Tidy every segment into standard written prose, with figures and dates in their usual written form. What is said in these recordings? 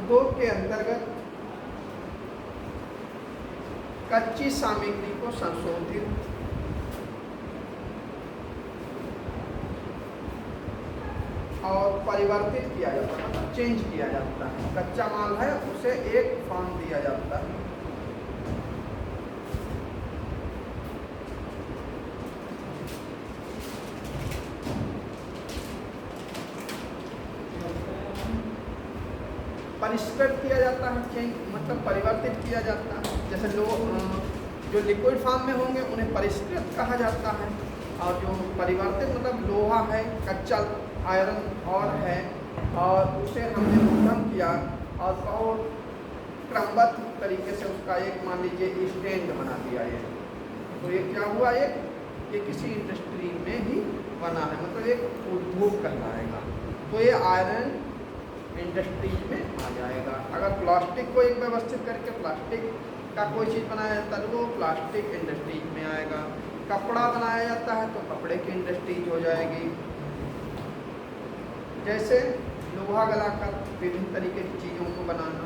उद्योग के अंतर्गत कच्ची सामग्री को संशोधित और परिवर्तित किया जाता है, मतलब चेंज किया जाता है। कच्चा माल है उसे एक फॉर्म दिया जाता है। परिष्कृत किया जाता है, चेंज मतलब परिवर्तित किया जाता है। जैसे जो लिक्विड फॉर्म में होंगे उन्हें परिष्कृत कहा जाता है, और जो परिवर्तित मतलब लोहा है, कच्चा आयरन और है, और उसे हमने उत्पन्न किया और बहुत क्रमबद्ध तरीके से उसका एक मान लीजिए स्टैंड बना दिया है। तो ये क्या हुआ, ये किसी इंडस्ट्री में ही बना है, मतलब एक उद्योग कहलाएगा। तो ये आयरन इंडस्ट्रीज में आ जाएगा। अगर प्लास्टिक को एक व्यवस्थित करके प्लास्टिक का कोई चीज़ बनाया जाता है तो वो प्लास्टिक इंडस्ट्रीज में आएगा। कपड़ा बनाया जाता है तो कपड़े की इंडस्ट्रीज हो जाएगी। जैसे लोहा गलाकर विभिन्न तरीके की चीज़ों को बनाना,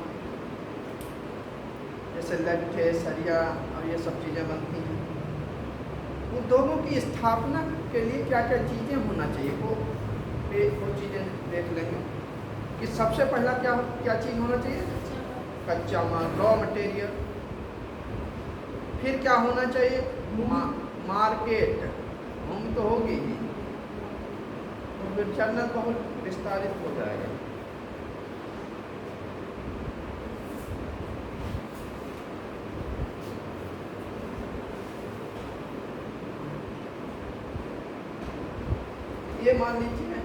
जैसे लट्ठे, सरिया और ये सब चीज़ें बनती हैं। उद्योगों की स्थापना के लिए क्या क्या चीज़ें होना चाहिए वो चीज़ें देख लेंगे कि सबसे पहला क्या चीज़ होना चाहिए, कच्चा माल, रॉ मटेरियल। फिर क्या होना चाहिए, मार्केट, होम तो होगी ही, तो फिर चलना बहुत विस्तारित हो जाएगा। ये मान लीजिए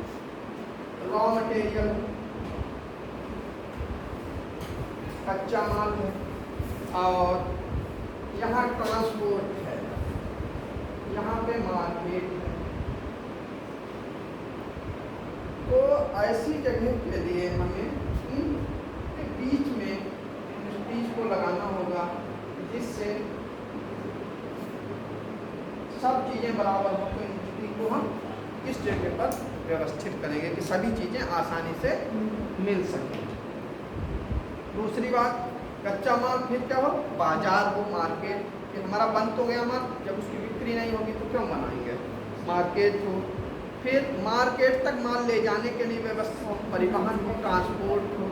रॉ मटेरियल कच्चा माल है, और यहाँ ट्रांसपोर्ट है, यहाँ पे मार्केट है। तो ऐसी जगह के लिए हमें इनके बीच में इंडस्ट्रीज को लगाना होगा, जिससे सब चीज़ें बराबर हो। तो इंडस्ट्री को हम इस जगह पर व्यवस्थित करेंगे कि सभी चीज़ें आसानी से मिल सकें। दूसरी बात, कच्चा माल फिर क्या हो, बाजार हो, मार्केट। कि हमारा बंद तो गया माल, जब उसकी बिक्री नहीं होगी तो क्यों बनाएंगे, मार्केट हो। फिर मार्केट तक माल ले जाने के लिए व्यवस्था हो, परिवहन हो, ट्रांसपोर्ट हो।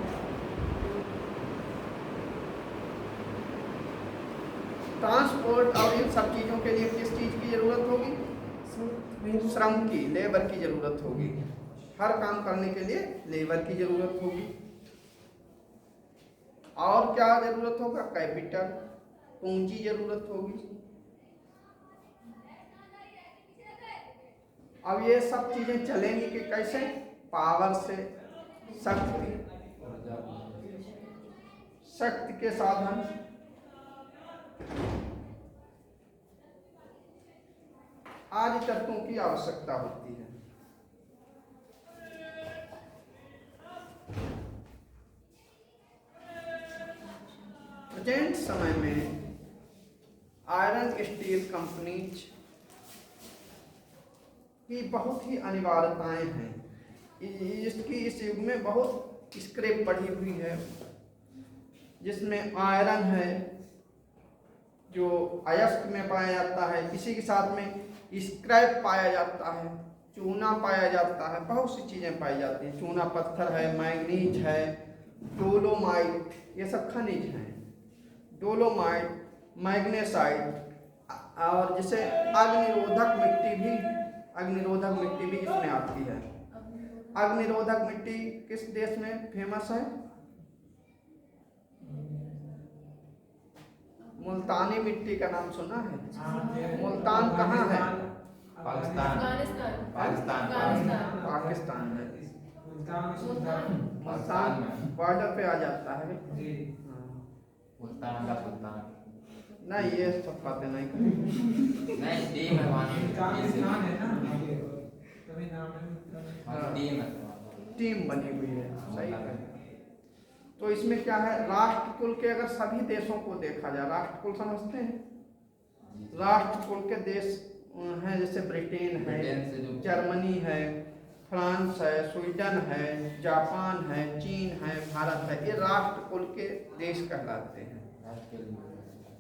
ट्रांसपोर्ट और इन सब चीज़ों के लिए किस चीज़ की ज़रूरत होगी, श्रम की, लेबर की ज़रूरत होगी। हर काम करने के लिए लेबर की ज़रूरत होगी। और क्या ज़रूरत होगा, कैपिटल, पूंजी ज़रूरत होगी। अब ये सब चीज़ें चलेंगी कि कैसे, पावर से, शक्ति के साधन, आदि तत्वों की आवश्यकता होती है। प्रेजेंट समय में आयरन स्टील कंपनीज की बहुत ही अनिवार्यताएं हैं। इस युग में बहुत स्क्रैप बढ़ी हुई है, जिसमें आयरन है जो अयस्क में पाया जाता है, इसी के साथ में स्क्रैप पाया जाता है, चूना पाया जाता है, बहुत सी चीज़ें पाई जाती हैं। चूना पत्थर है, मैग्नीज है, डोलोमाइट, ये सब खनिज हैं। डोलोमाइट, मैग्नेसाइट, और जैसे अग्निरोधक मिट्टी भी इसमें आती है। अग्निरोधक मिट्टी किस देश में फेमस है, मुल्तानी मिट्टी का नाम सुना है? मुल्तान कहाँ है? पाकिस्तान में। मुल्तान बॉर्डर पे आ जाता है। मुल्तान का सुल्तान नहीं, ये सब बातें नहीं करेंगे। नहीं, टीम है वहाँ टीम बनी हुई है, सही है। तो इसमें क्या है, राष्ट्रकुल के अगर सभी देशों को देखा जाए, राष्ट्रकुल समझते हैं, राष्ट्रकुल के देश हैं जैसे ब्रिटेन है, जर्मनी है, फ्रांस है, स्वीडन है, जापान है, चीन है, भारत है। ये राष्ट्र कुल के देश कहलाते हैं।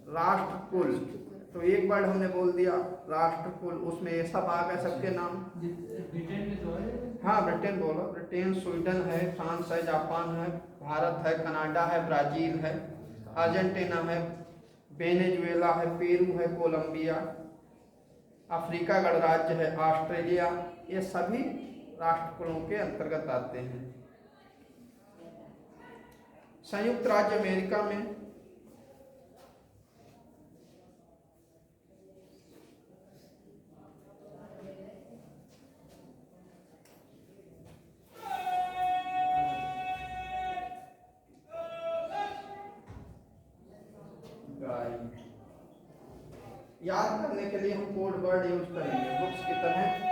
राष्ट्र कुल, तो एक वर्ड हमने बोल दिया राष्ट्र कुल, उसमें ये सब आ गए सबके नाम। ब्रिटेन में तो है। हाँ ब्रिटेन बोलो, ब्रिटेन, स्वीडन है, फ्रांस है, जापान है, भारत है, कनाडा है, ब्राजील है, अर्जेंटीना है, वेनेजुएला है, पेरू है, कोलंबिया, अफ्रीका गणराज्य है, ऑस्ट्रेलिया। ये सभी राष्ट्रकुलों के अंतर्गत आते हैं। संयुक्त राज्य अमेरिका में याद करने के लिए हम कोड वर्ड यूज करेंगे। बुक्स की तरह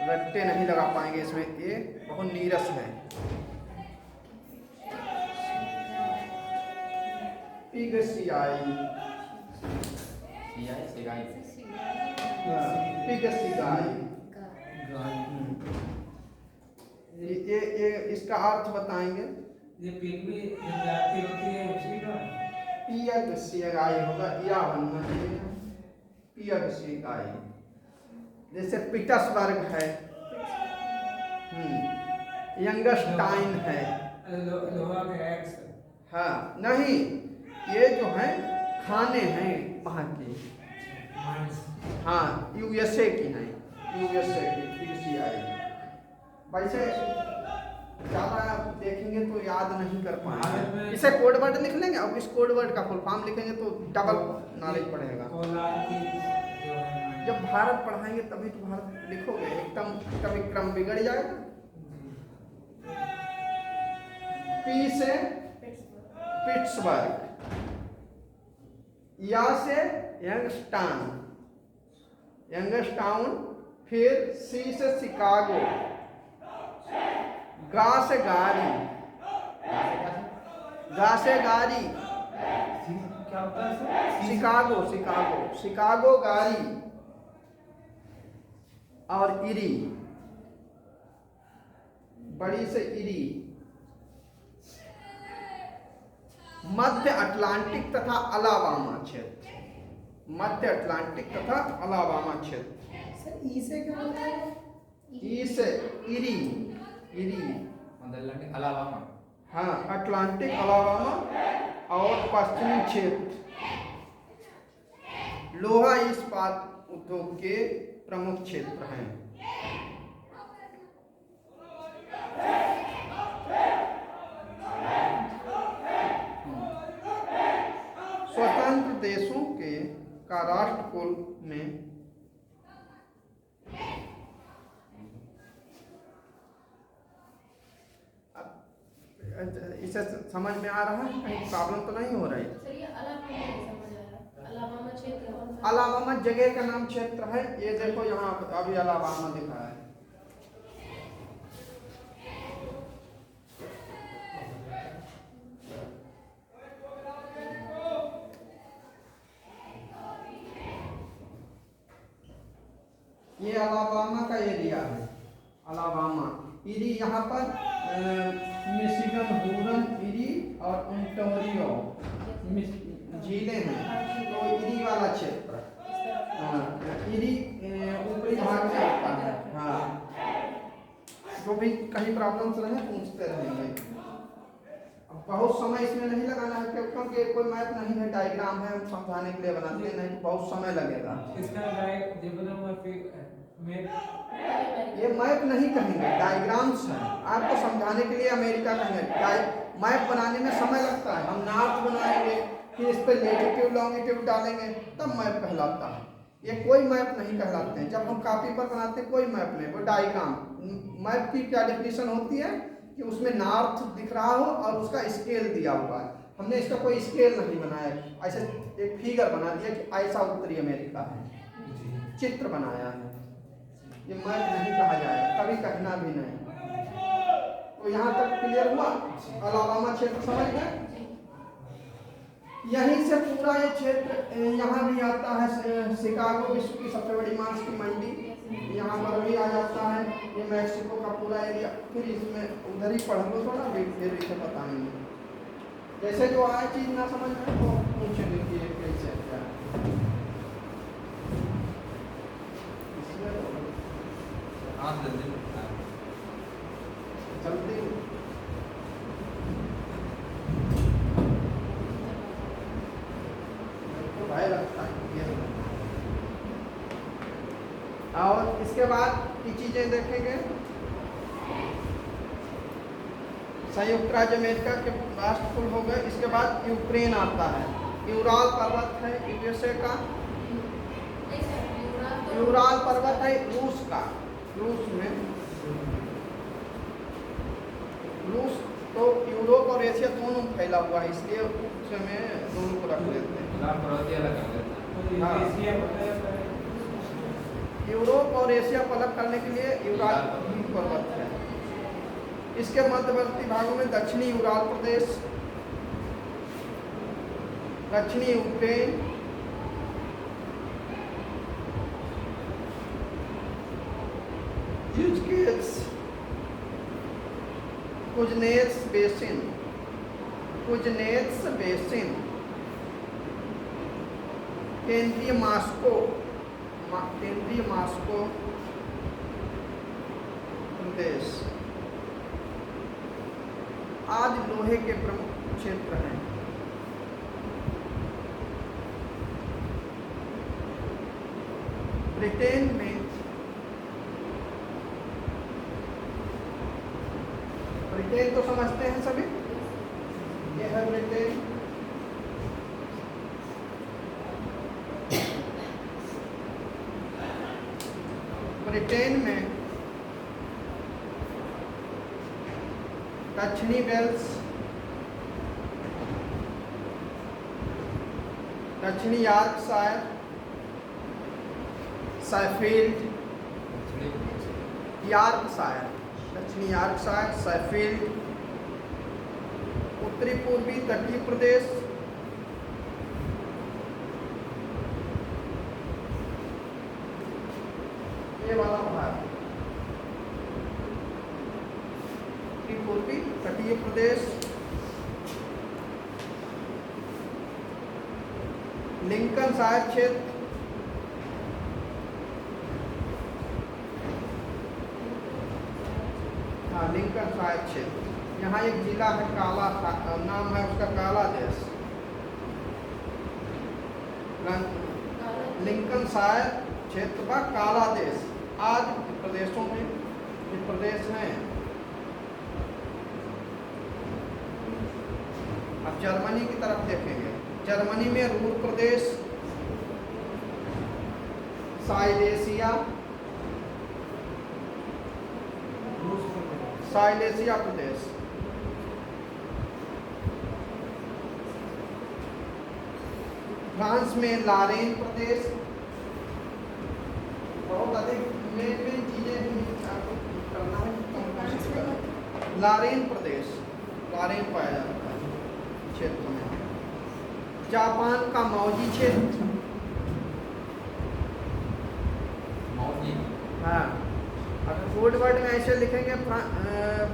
रट्टे नहीं लगा पाएंगे इसमें, ये बहुत नीरस है। पिगसियाई, पिगसियाई, ये इसका अर्थ बताएंगे। ये पेट में जब जाती होती है उसी का पिगसियाई होगा, या बनना चाहिए पिगसियाई। जैसे पीटर्सबर्ग है, यंगस्टाइन है। लोहा का एक्स। हाँ नहीं, ये जो है खाने हैं वहाँ की। हाँ यूएसए की हैं, यूएसए की पीसीआई। वैसे ज़्यादा देखेंगे तो याद नहीं कर पाएंगे। इसे कोड वर्ड लिख लेंगे और इस कोड वर्ड का फुल फॉर्म लिखेंगे तो डबल नॉलेज पड़ेगा। जब भारत पढ़ाएंगे तभी तो भारत लिखोगे, एकदम कभी क्रम बिगड़ जाएगा। पी से पिट्सबर्ग, या से यंगस्टाउन, यंगस्टाउन, फिर सी से शिकागो, गा से गारी, गा से गारी, क्या होता है? शिकागो, शिकागो, शिकागो गारी, और इरी, बड़ी से इरी, मध्य अटलांटिक तथा अलाबामा क्षेत्र, मध्य अटलांटिक तथा अलाबामा क्षेत्र। सर ई से क्या होता है? ई से इरी, इरी, अलाबामा। हाँ अटलांटिक, अलाबामा और पश्चिमी क्षेत्र। लोहा इस्पात उद्योग के प्रमुख क्षेत्र हैं। स्वतंत्र देशों के का राष्ट्रकुल में इसे समझ में आ रहा है? कहीं प्रॉब्लम तो नहीं हो रही? सर ये अलाबामा क्षेत्र कौन सा? अलाबामा जगह का नाम, क्षेत्र है। ये देखो यहाँ अभी अलाबामा दिखा है। ये अलाबामा का एरिया है, अलाबामा। इरी यहाँ पर मिशिगन, हुरन, इरी और ओंटारियो झीलें हैं, तो इरी वाला क्षेत्र। हाँ इरी ऊपरी भाग में आता है। हाँ जो भी कहीं प्रॉब्लम्स रहे पूछते रहेंगे। अब बहुत समय इसमें नहीं लगाना है क्योंकि कोई मैप नहीं है, डायग्राम है, समझाने के लिए बनाते नहीं, बहुत समय लगेगा। ये मैप नहीं कहेंगे, डायग्राम्स हैं। आपको समझाने के लिए अमेरिका कहेंगे। मैप बनाने में समय लगता है। हम नॉर्थ बनाएंगे, फिर इस पर लेटीट्यूड लॉन्गिट्यूड डालेंगे, तब मैप कहलाता है। ये कोई मैप नहीं कहलाते हैं। जब हम कॉपी पर बनाते हैं कोई मैप नहीं, वो डायग्राम। मैप की क्या डेफिनेशन होती है कि उसमें नॉर्थ दिख रहा हो और उसका स्केल दिया हुआ है। हमने इसका कोई स्केल नहीं बनाया, ऐसे एक फिगर बना दिया कि ऐसा उत्तरी अमेरिका है, चित्र बनाया है। ये मैप नहीं कहा जाएगा, कभी कहना भी नहीं। तो यहाँ तक क्लियर हुआ? अलाबामा क्षेत्र समझ गए? यहीं से पूरा ये क्षेत्र यहाँ भी आता है। शिकागो विश्व की सबसे बड़ी मांस की मंडी, यहाँ पर भी आ जाता है, ये मैक्सिको का पूरा एरिया। फिर इसमें उधर ही पढ़ लो थोड़ा, फिर इसे बताएंगे। जैसे जो आए चीज ना समझ में तो पूछेंगे कि ये कैसे क्या है। इसमें हाँ जल्दी चलती तो भाई लगता है ये। और इसके बाद की चीजें देखेंगे। संयुक्त राज्य अमेरिका के राष्ट्रकुल हो गए। इसके बाद यूक्रेन आता है। यूराल पर्वत है यूएसए का। यूराल पर्वत है रूस का। रूस में रूस तो यूरोप और एशिया दोनों में फैला हुआ है, इसलिए उसमें दोनों को रख लेते हैं। लाल पर्वतीय अलग कर देता हाँ। एशिया बताया यूरोप और एशिया को अलग करने के लिए यूराल पर्वत है। इसके मध्यवर्ती भागों में दक्षिणी यूराल प्रदेश, दक्षिणी यूक्रेन, कुजनेत्स बेसिन, कुजनेत्स बेसिन, केंद्रीय मॉस्को प्रदेश आज लोहे के प्रमुख क्षेत्र हैं। ब्रिटेन में ब्रिटेन तो समझते हैं सभी, ये है ब्रिटेन। ब्रिटेन में दक्षिणी वेल्स, दक्षिणी यॉर्कशायर, सैफील्ड, यॉर्कशायर, दक्षिणी यॉर्कशायर, सैफील्ड, उत्तरी पूर्वी तटीय प्रदेश, ये वाला भाग उत्तरी पूर्वी तटीय प्रदेश, लिंकनशायर क्षेत्र, हाँ लिंकनशायर क्षेत्र। यहाँ एक जिला है काला, नाम है उसका काला देश। लिंकनशायर क्षेत्र का काला देश आज प्रदेशों में ये प्रदेश हैं। अब जर्मनी की तरफ देखेंगे। जर्मनी में रूर प्रदेश, साइलेशिया, साइलेशिया प्रदेश, फ्रांस में लारेन प्रदेश। बहुत अधिक मेन चीजें आपको करना है, लारेन प्रदेश, लारेन पाया जाता है क्षेत्र में। जापान का मौजी क्षेत्र, मौजी हाँ अगर कोड वर्ड में ऐसे लिखेंगे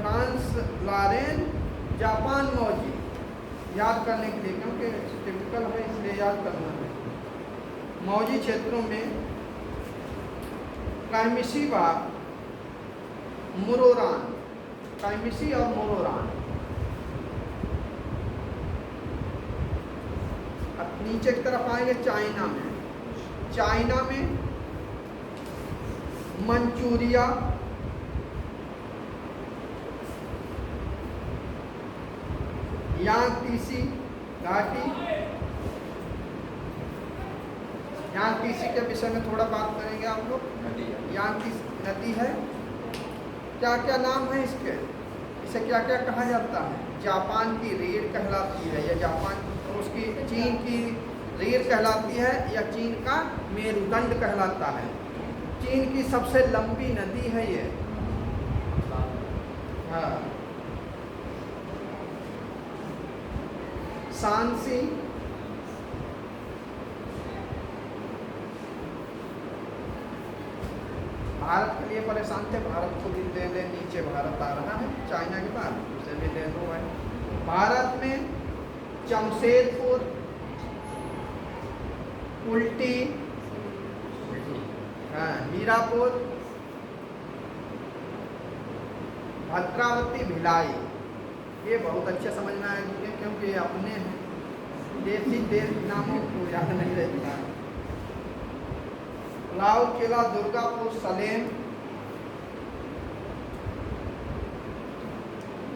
फ्रांस लारेन, जापान मौजी, याद करने के लिए, क्योंकि टिपिकल है इसलिए याद करना है। मौजी क्षेत्रों में कायमिशीवा, मुरोरान, कायमिशी और मुरोरान। अब नीचे की तरफ आएंगे चाइना में। चाइना में मंचूरिया, यांगतीसी घाटी, यांगतीसी के विषय में थोड़ा बात करेंगे आप लोग। यांगतीसी नदी है, क्या क्या नाम है इसके, इसे क्या क्या कहा जाता है। जापान की रीढ़ कहलाती है, या जापान उसकी चीन की रीढ़ कहलाती है, या चीन का मेरुदंड कहलाता है। चीन की सबसे लंबी नदी है ये। हाँ सांसी, भारत के लिए परेशान थे, भारत को भी ले ले, नीचे भारत आ रहा है चाइना के बाद, उसे भी ले लो भाई। भारत में जमशेदपुर, उल्टी, हाँ मीरापुर, भद्रावती, भिलाई, ये बहुत अच्छे समझ में आएंगे क्योंकि ये अपने हैं, देसी देश नामों को याद नहीं रहता। राउरकेला, दुर्गापुर, सलेम,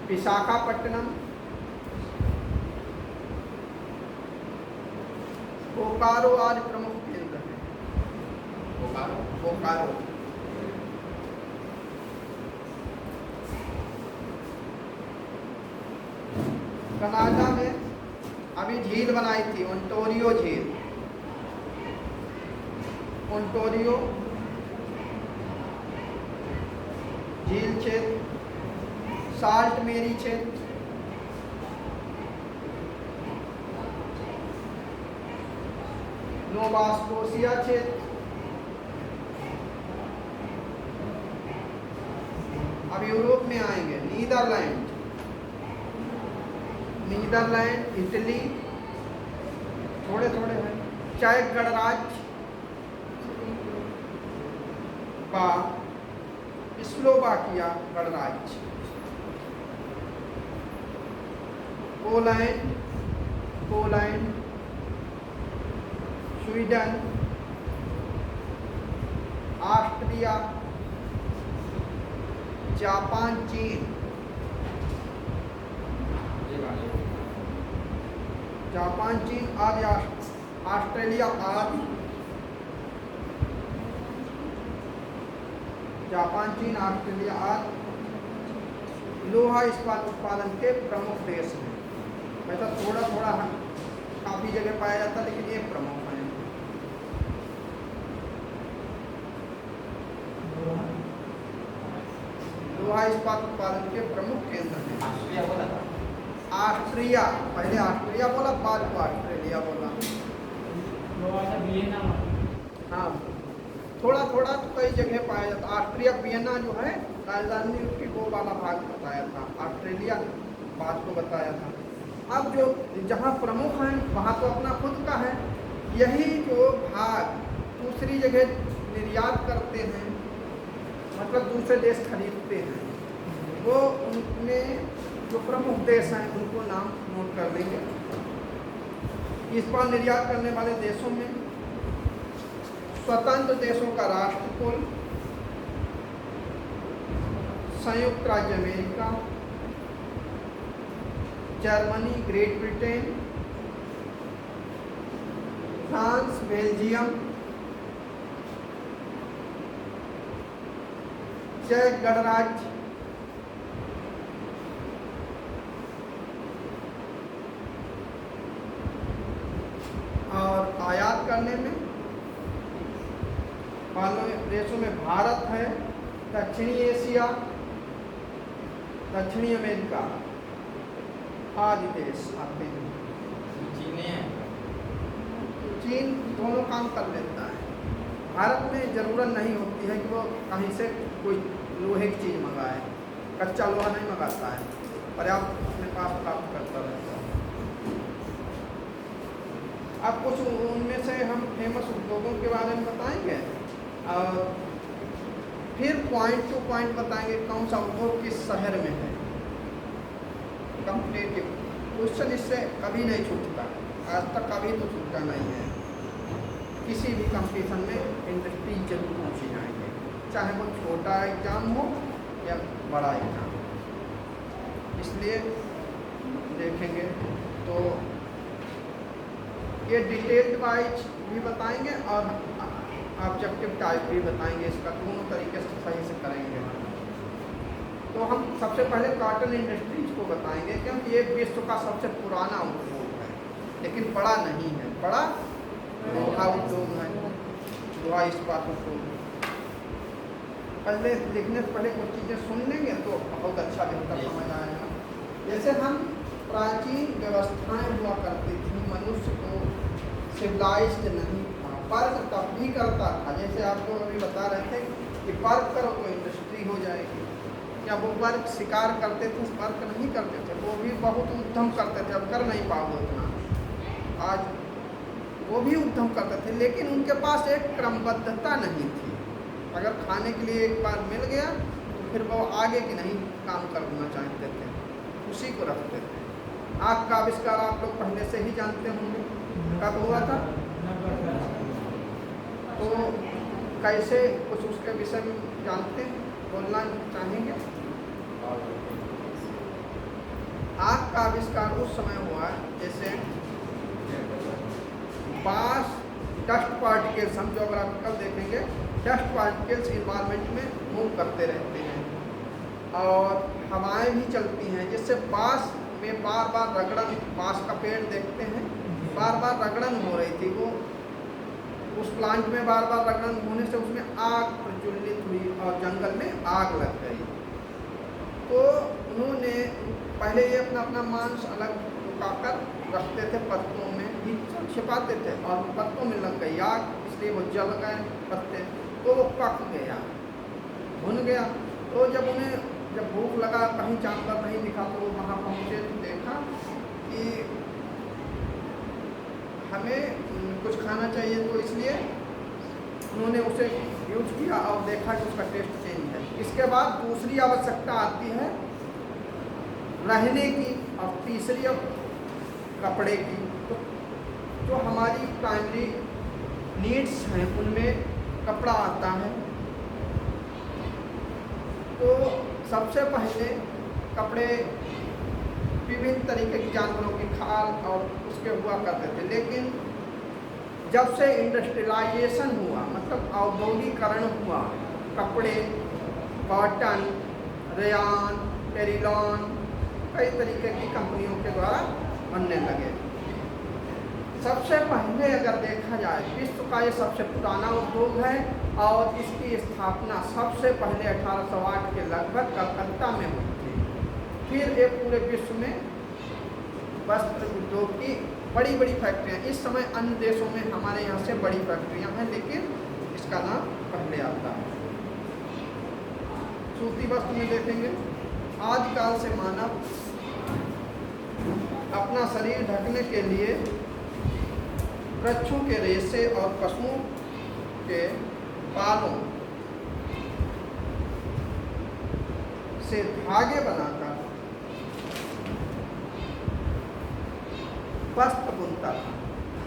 विशाखापट्टनम, बोकारो आज प्रमुख केंद्र है। बोकारो कनाडा में अभी झील बनाई थी, ओंटारियो झील, ओंटारियो झील क्षेत्र, साल्ट मेरी क्षेत्र, नोवा स्कोशिया क्षेत्र, अब यूरोप में आएंगे, नीदरलैंड, इटली, थोड़े थोड़े हैं, चेक गणराज्य व स्लोवाकिया गणराज्य, पोलैंड, स्वीडन, ऑस्ट्रिया, जापान, चीन, आदि, ऑस्ट्रेलिया आदि, जापान, चीन, ऑस्ट्रेलिया आदि लोहा इस्पात उत्पादन के प्रमुख देश हैं। वैसा थोड़ा थोड़ा काफ़ी जगह पाया जाता है, लेकिन ये प्रमुख हैं। लोहा इस्पात उत्पादन के प्रमुख केंद्र हैं। ऑस्ट्रिया बोला था, ऑस्ट्रिया, पहले ऑस्ट्रिया बोला, बाद को ऑस्ट्रेलिया बोला। हाँ, थोड़ा थोड़ा तो कई जगह पाया जाता। ऑस्ट्रिया वियना जो है राजधानी उसकी, वो वाला भाग बताया था, ऑस्ट्रेलिया बाद को बताया था। अब जो जहाँ प्रमुख हैं वहाँ तो अपना खुद का है, यही जो भाग दूसरी जगह निर्यात करते हैं, मतलब दूसरे देश खरीदते हैं, वो उनमें जो प्रमुख देश हैं उनको नाम नोट कर लेंगे। इस बार निर्यात करने वाले देशों में स्वतंत्र देशों का राष्ट्र कुल संयुक्त राज्य America, Germany, Great Britain, France, Belgium, चेक गणराज्य, और आयात करने में वाले देशों में भारत है, दक्षिणी एशिया, दक्षिणी अमेरिका आदि देश आते हैं। चीन दोनों काम कर लेता है। भारत में ज़रूरत नहीं होती है कि वो कहीं से कोई लोहे की चीज़ मंगाए, कच्चा लोहा नहीं मंगाता है, पर्याप्त अपने पास प्राप्त करता रहता है। अब कुछ उनमें से हम फेमस उद्योगों के बारे में बताएंगे और फिर पॉइंट टू पॉइंट बताएंगे कौन सा उद्योग किस शहर में है। कम्पिटेटिव क्वेश्चन इससे कभी नहीं छूटता, आज तक कभी तो छूटा नहीं है। किसी भी कंपटीशन में इंडस्ट्री जरूर पूछी जाएंगे, चाहे वो छोटा एग्ज़ाम हो या बड़ा एग्ज़ाम। इसलिए देखेंगे तो ये डिटेल्ड वाइज भी बताएंगे और ऑब्जेक्टिव टाइप भी बताएंगे, इसका दोनों तरीके से सही से करेंगे। तो हम सबसे पहले कॉटन इंडस्ट्रीज को बताएंगे क्योंकि ये विश्व का सबसे पुराना उद्योग है, लेकिन बड़ा नहीं है। बड़ा लोहा उद्योग है, लोहा इस्पात उद्योग। पहले लिखने से पहले कुछ चीज़ें सुन लेंगे तो बहुत अच्छा बेहतर समझ आएगा। जैसे हम प्राचीन व्यवस्थाएं हुआ करती थी, मनुष्य को सिविलाइज्ड नहीं था, वर्क तब भी करता था। जैसे आपको अभी बता रहे थे कि वर्क करो तो इंडस्ट्री हो जाएगी। या वो वर्क शिकार करते थे, वर्क नहीं करते थे, वो भी बहुत उद्यम करते थे, अब कर नहीं पाओगे उतना। आज वो भी उद्यम करते थे, लेकिन उनके पास एक क्रमबद्धता नहीं थी। अगर खाने के लिए एक बार मिल गया तो फिर वो आगे की नहीं काम करना चाहते थे, उसी को रखते थे। आग का आविष्कार आप लोग पहले से ही जानते होंगे, कब हुआ था, तो कैसे कुछ उसके विषय में जानते हैं, बोलना चाहेंगे? आग का आविष्कार उस समय हुआ जैसे बांस डस्ट पार्टिकल्स, हम ज्योग्राफिकल देखेंगे, डस्ट पार्टिकल्स इन्वायरमेंट में मूव करते रहते हैं और हवाएं भी चलती हैं, जिससे बांस में बार बार रगड़न, बांस का पेड़ देखते हैं, बार बार रगड़न हो रही थी। वो उस प्लांट में बार बार रगड़न होने से उसमें आग प्रज्वलित हुई और जंगल में आग लग गई। तो उन्होंने पहले ये अपना अपना मांस अलग लुकाकर रखते थे, पत्तों में भी छिपाते थे और पत्तों में लग गई आग, इसलिए वो जल गए पत्ते, तो वो पक गया, भुन गया। तो जब भूख लगा, कहीं जानवर नहीं दिखा, तो वो वहाँ पहुँचे तो देखा कि हमें कुछ खाना चाहिए, तो इसलिए उन्होंने उसे यूज किया और देखा कि उसका टेस्ट चेंज है। इसके बाद दूसरी आवश्यकता आती है रहने की और तीसरी अब कपड़े की। तो जो हमारी प्राइमरी नीड्स हैं उनमें कपड़ा आता है। तो सबसे पहले कपड़े विभिन्न तरीके की जानवरों की खाल और उसके हुआ करते थे, लेकिन जब से इंडस्ट्रियलाइजेशन हुआ, मतलब औद्योगिकरण हुआ, कपड़े कॉटन, रेयान, टेरिलॉन, कई तरीके की कंपनियों के द्वारा बनने लगे। सबसे पहले अगर देखा जाए, विश्व का ये सबसे पुराना उद्योग है और इसकी स्थापना सबसे पहले 1808 के लगभग कलकत्ता में हुई थी। फिर एक पूरे विश्व में वस्त्र उद्योग की बड़ी बड़ी फैक्ट्रियाँ, इस समय अन्य देशों में हमारे यहाँ से बड़ी फैक्ट्रियाँ हैं, लेकिन इसका नाम पहले आता है। सूती वस्त्र में देखेंगे, आदिकाल से मानव अपना शरीर ढकने के लिए वृक्षों के रेशे और पशुओं के बालों से धागे बनाकर वस्त्र बुनता था,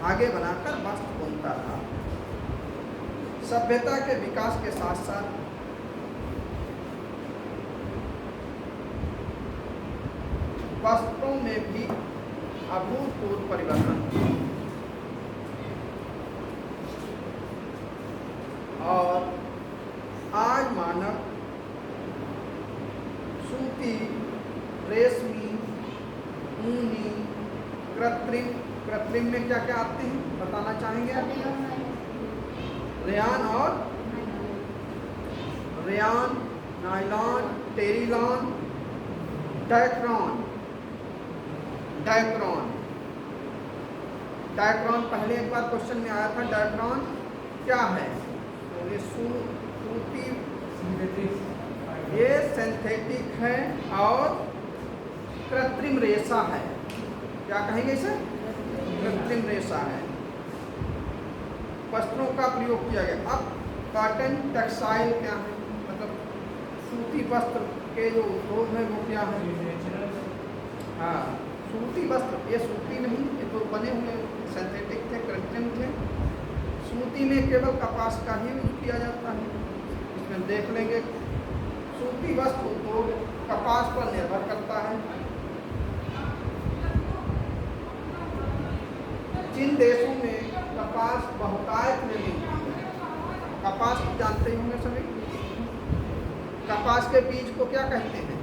धागे बनाकर वस्त्र बुनता था। सभ्यता के विकास के साथ साथ वस्त्रों में भी अभूतपूर्व परिवर्तन हुआ और आज मानव सूती, रेशमी, ऊनी, कृत्रिम में क्या क्या आते हैं बताना चाहेंगे आप? रेयान, नायलॉन, टेरिलॉन, डायक्रॉन पहले एक बार क्वेश्चन में आया था। डायक्रॉन क्या है? तो ये सूती, ये सिंथेटिक है और कृत्रिम रेशा है। क्या कहेंगे इसे? कृत्रिम रेशा है। वस्त्रों का प्रयोग किया गया। अब कॉटन टेक्सटाइल क्या है? मतलब सूती वस्त्र के जो उद्योग है वो क्या है? हाँ, सूती वस्त्र, ये सूती नहीं, ये तो बने हुए सिंथेटिक थे, कृत्रिम थे। सूती में केवल कपास का ही यूज किया जाता है। इसमें देख लेंगे, सूती वस्त्र उद्योग कपास पर निर्भर करता है। जिन देशों में कपास बहुतायत में मिलती है, कपास जानते ही होंगे सभी, कपास के बीज को क्या कहते हैं?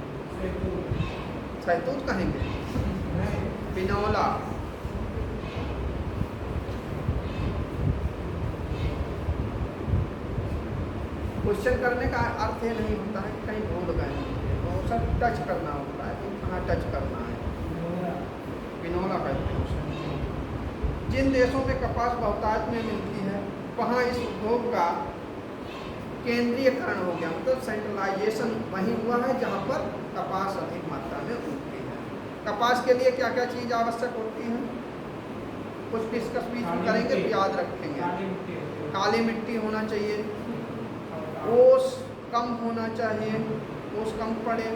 शहतूत कहेंगे, पिनोला। क्वेश्चन करने का अर्थ ये नहीं होता है कि कहीं भूल गए, तो सब टच करना होता है, तो कहाँ टच करना है, पिनोला कहते हैं। जिन देशों में कपास बहुतायत में मिलती है वहाँ इस उद्योग का केंद्रीयकरण हो गया, मतलब सेंट्रलाइजेशन वहीं हुआ है जहाँ पर कपास अधिक मात्रा में उगती है। कपास के लिए क्या क्या चीज़ आवश्यक होती है, कुछ डिस्कस बीच में करेंगे तो याद रखेंगे। काली मिट्टी होती है। काली मिट्टी होना चाहिए, ओस कम होना चाहिए, ओस कम पड़े,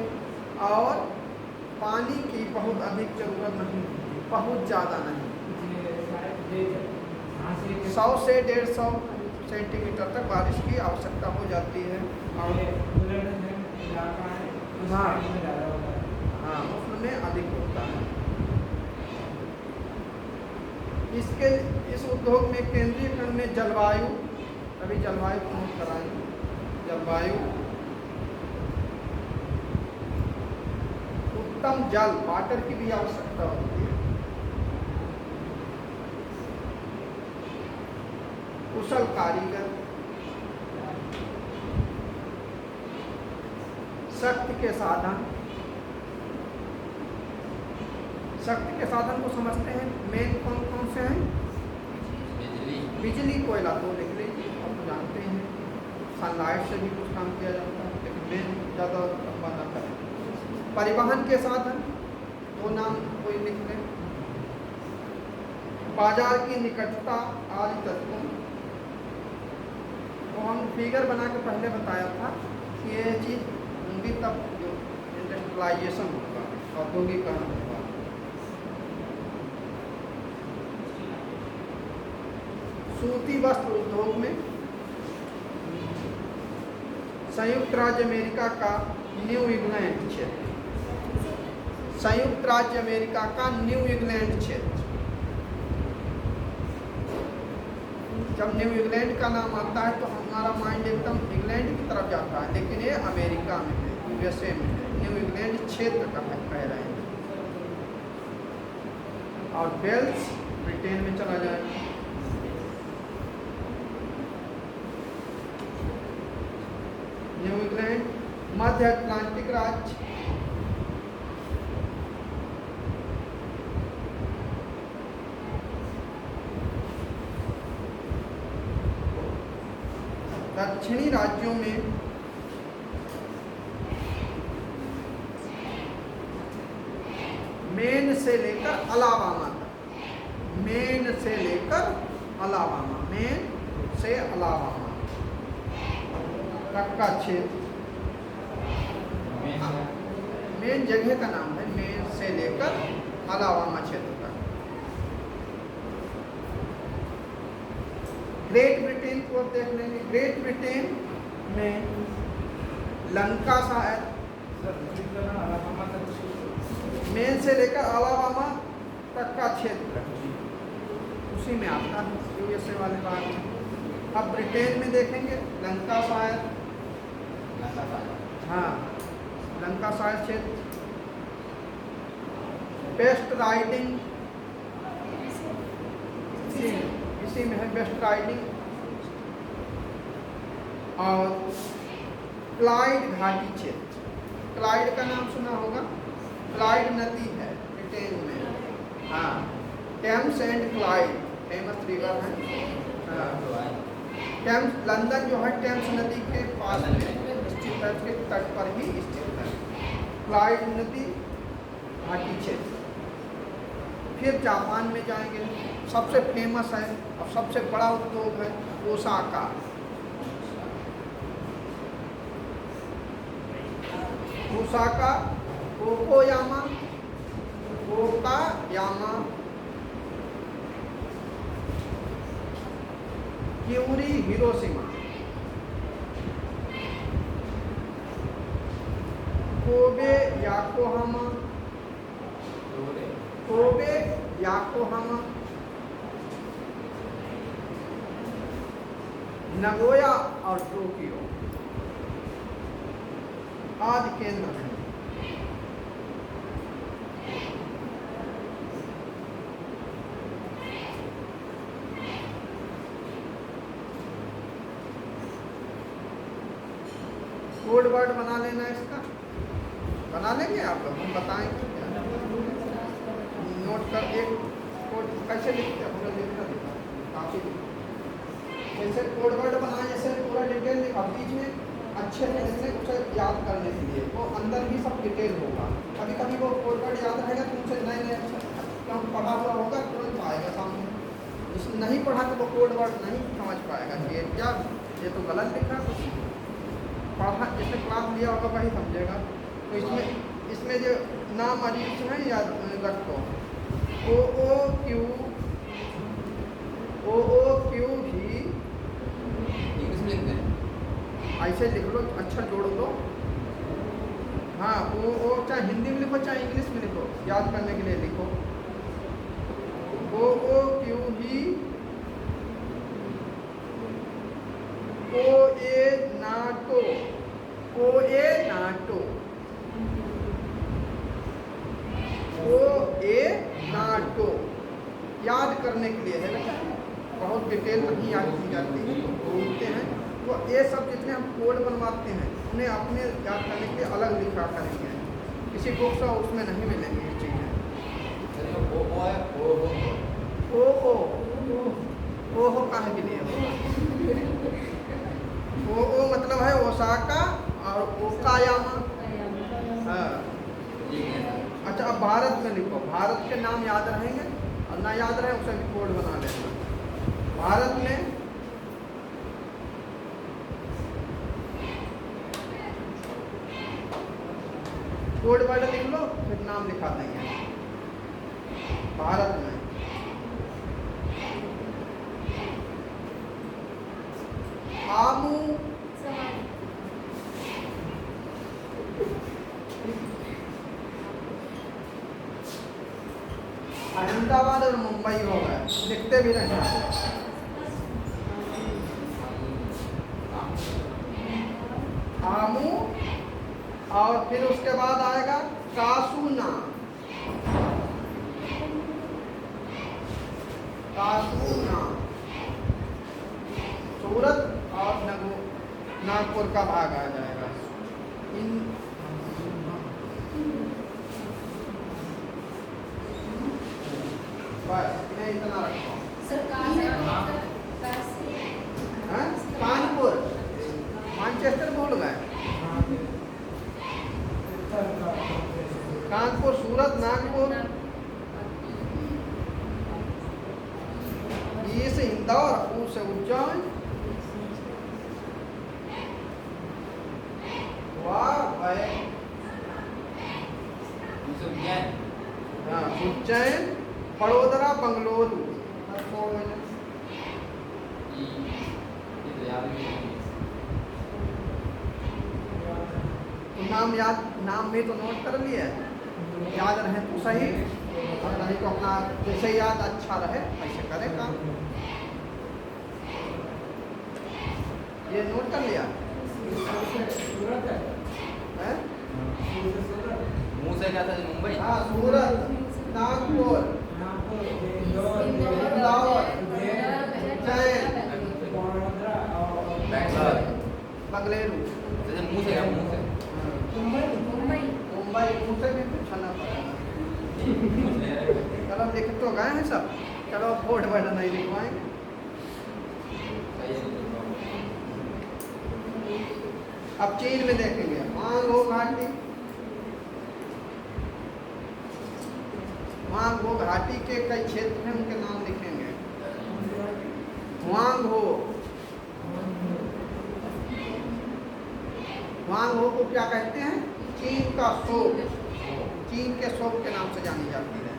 और पानी की बहुत अधिक जरूरत नहीं, बहुत ज़्यादा नहीं। 100 से 150 सेंटीमीटर तक बारिश की आवश्यकता हो जाती है। और हाँ हाँ, उसमें अधिक होता है। इस उद्योग में केंद्रीयकरण में जलवायु, अभी जलवायु को नोट कराएंगे। जलवायु, उत्तम जल, वाटर की भी आवश्यकता होती है, कुशल कारीगर, शक्ति के साधन। शक्ति के साधन को समझते हैं, मेन कौन कौन से हैं? बिजली, बिजली, कोयला तो लिख लीजिए, आप तो जानते हैं। सनलाइट से भी कुछ काम किया जाता है, लेकिन मेन ज़्यादा लंबा ना करें। परिवहन के साधन, दो नाम कोई लिख लें। बाजार की निकटता आदि तत्वों, तो हम फिगर बना के पहले बताया था कि ये चीज़ होंगी तब जो इंडस्ट्रियलाइजेशन होगा, औद्योगिकरण होगा। सूती वस्त्र उद्योग में संयुक्त राज्य अमेरिका का न्यू इंग्लैंड क्षेत्र, संयुक्त राज्य अमेरिका का न्यू इंग्लैंड क्षेत्र। जब न्यू इंग्लैंड का नाम आता है तो हमारा माइंड एकदम इंग्लैंड की तरफ जाता है, लेकिन ये अमेरिका में है, यूएसए में है। न्यू इंग्लैंड क्षेत्र का है, कह रहे हैं। और वेल्स ब्रिटेन में चला जाएगा। न्यू इंग्लैंड मध्य अटलांटिक राज्य, दक्षिणी राज्यों में मेन से लेकर अलाबामा तक, मेन से लेकर अलाबामा, मेन से अलाबामा तक का क्षेत्र, मेन जगह का नाम है, मेन से लेकर अलाबामा क्षेत्र तक। ग्रेट ब्रिटेन को अब देख लेंगे। ग्रेट ब्रिटेन में लंका शायद मेन से लेकर अलाबामा तक का क्षेत्र उसी में आता है, यूएसए वाले बात में। अब ब्रिटेन में देखेंगे लंका शायद, हाँ लंका शायद क्षेत्र। वेस्ट राइडिंग इसी में है, वेस्ट राइडिंग। और क्लाइड घाटी क्षेत्र, क्लाइड का नाम सुना होगा, क्लाइड नदी है ब्रिटेन में, हाँ Thames and Clyde famous river है। हाँ टेम्स, लंदन जो है टेम्स नदी के पास में स्थित है, उसके तट पर ही स्थित है। क्लाइड नदी घाटी क्षेत्र। फिर जापान में जाएंगे, सबसे फेमस है और सबसे बड़ा उद्योग है Osaka. Osaka, Okayama, Okayama, Kure, Hiroshima, Kobe, Yokohama, Kobe, Yokohama, Nagoya और टोक्यो आदि केंद्र हैं। कोड वर्ड बना लेना, इसका बना लेंगे आप लोग, हम बताएंगे नोट कर। एक कोड कैसे लिखते हैं, हमें लिखना देता काफी जैसे कोड वर्ड बनाए, जैसे पूरा डिटेल लिखा बीच में अच्छे तरह से उसे याद करने के लिए, वो अंदर ही सब डिटेल होगा। कभी कभी वो कोड वर्ड याद रहेगा तो उनसे नए नए अक्षर क्योंकि पढ़ा हुआ होगा तुरंत आएगा सामने। जिसने नहीं पढ़ा तो वो कोड वर्ड नहीं समझ पाएगा कि ये क्या, ये तो गलत लिखा। पढ़ा जिसने क्लास लिया होगा वही समझेगा। तो इसमें जो नाम अजीब है याद रखो, ओ ओ क्यू भी इंग्लिश में लिखते हैं। ऐसे लिख लो, अक्षर जोड़ लो। हाँ ओ चाहे हिंदी में लिखो चाहे इंग्लिश में लिखो, याद करने के लिए लिखो। ओ क्यू ही नाटो याद करने के लिए है ना, बहुत डिटेल नहीं याद की जाती है तो बोलते हैं। तो ये सब जितने हम कोड बनवाते हैं उन्हें अपने याद करने के लिए अलग लिखा करेंगे, किसी बुक से उसमें नहीं मिलेंगी ये चीज़ें। ओ हो कहाँ के लिए ओ मतलब है ओसाका और ओकायामा। हाँ अच्छा, अब भारत में लिखो, भारत के नाम याद रहेंगे और ना याद रहे उसे भी कोड बना लेना। भारत में कोड वर्ड लिख लो, फिर नाम लिखा देंगे। भारत में आमू अहमदाबाद और मुंबई हो गए, लिखते भी नहीं। आमू और फिर उसके बाद आएगा कासूना, सूरत और नागपुर का भाग आ जाएगा। बस मैं इतना रखता हूँ। कानपुर, मानचेस्टर भूल गए। कानपुर, सूरत, नागपुर, ई से इंदौर, ऊ से उज्जैन, उज्जैन, बड़ोदरा, बंगलुरु। नाम भी तो नोट कर लिए, याद रहे तो सही, और नहीं तो अपना जैसे याद अच्छा रहे ऐसे करे काम। ये नोट कर लिया है? मुंह से क्या था, मुंबई। हाँ, सूरत, नागपुर, इंदौर, उज्जैन, बंगलुरु। जैसे मुंह से क्या, मुंह से मुंबई मुझसे भी पूछना पड़ेगा। चलो लिख तो गए हैं सब, चलो बोर्ड वर्ड नहीं लिखवाएंगे। अब चीन में देखेंगे, मांगो घाटी। मांगो घाटी के कई क्षेत्र हैं, उनके नाम लिखेंगे। वांगहो को क्या कहते हैं? चीन का शोक, चीन के शोक के नाम से जानी जाती है।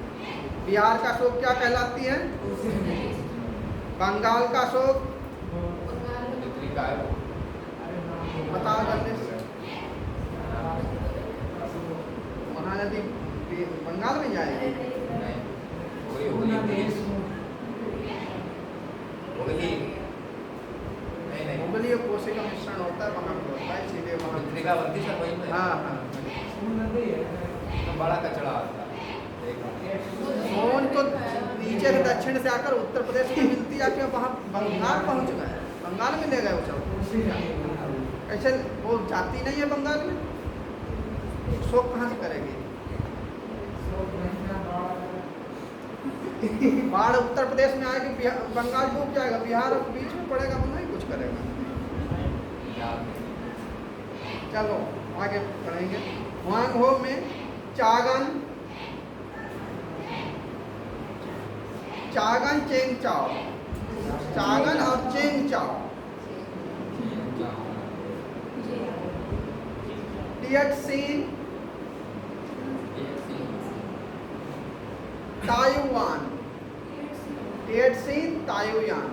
बिहार का शोक क्या कहलाती है? बंगाल का शोक बताओ जल्दी से। महानदी बंगाल में जाएगी। मुगली और कोसी का मिश्रण होता है, वहाँ पे होता है, इसीलिए वहाँ बनती सर वहीं पे। हाँ हाँ बड़ा कचरा आता है। सोन तो नीचे से दक्षिण से आकर उत्तर प्रदेश में मिलती है, वहाँ बंगाल पहुँच गए, बंगाल में ले गए वो सब। ऐसे वो जाती नहीं है बंगाल में, शोक कहाँ से करेगी? बाढ़ उत्तर प्रदेश में आएगी, बंगाल डूब जाएगा, बिहार बीच में पड़ेगा तो नहीं कुछ करेगा। चलो आगे पढ़ेंगे। हुआंग हो में चागन चेंग चाओ, चागन और चेंग चाओ। टियट सीन ताइवान, टियट सीन ताइवान,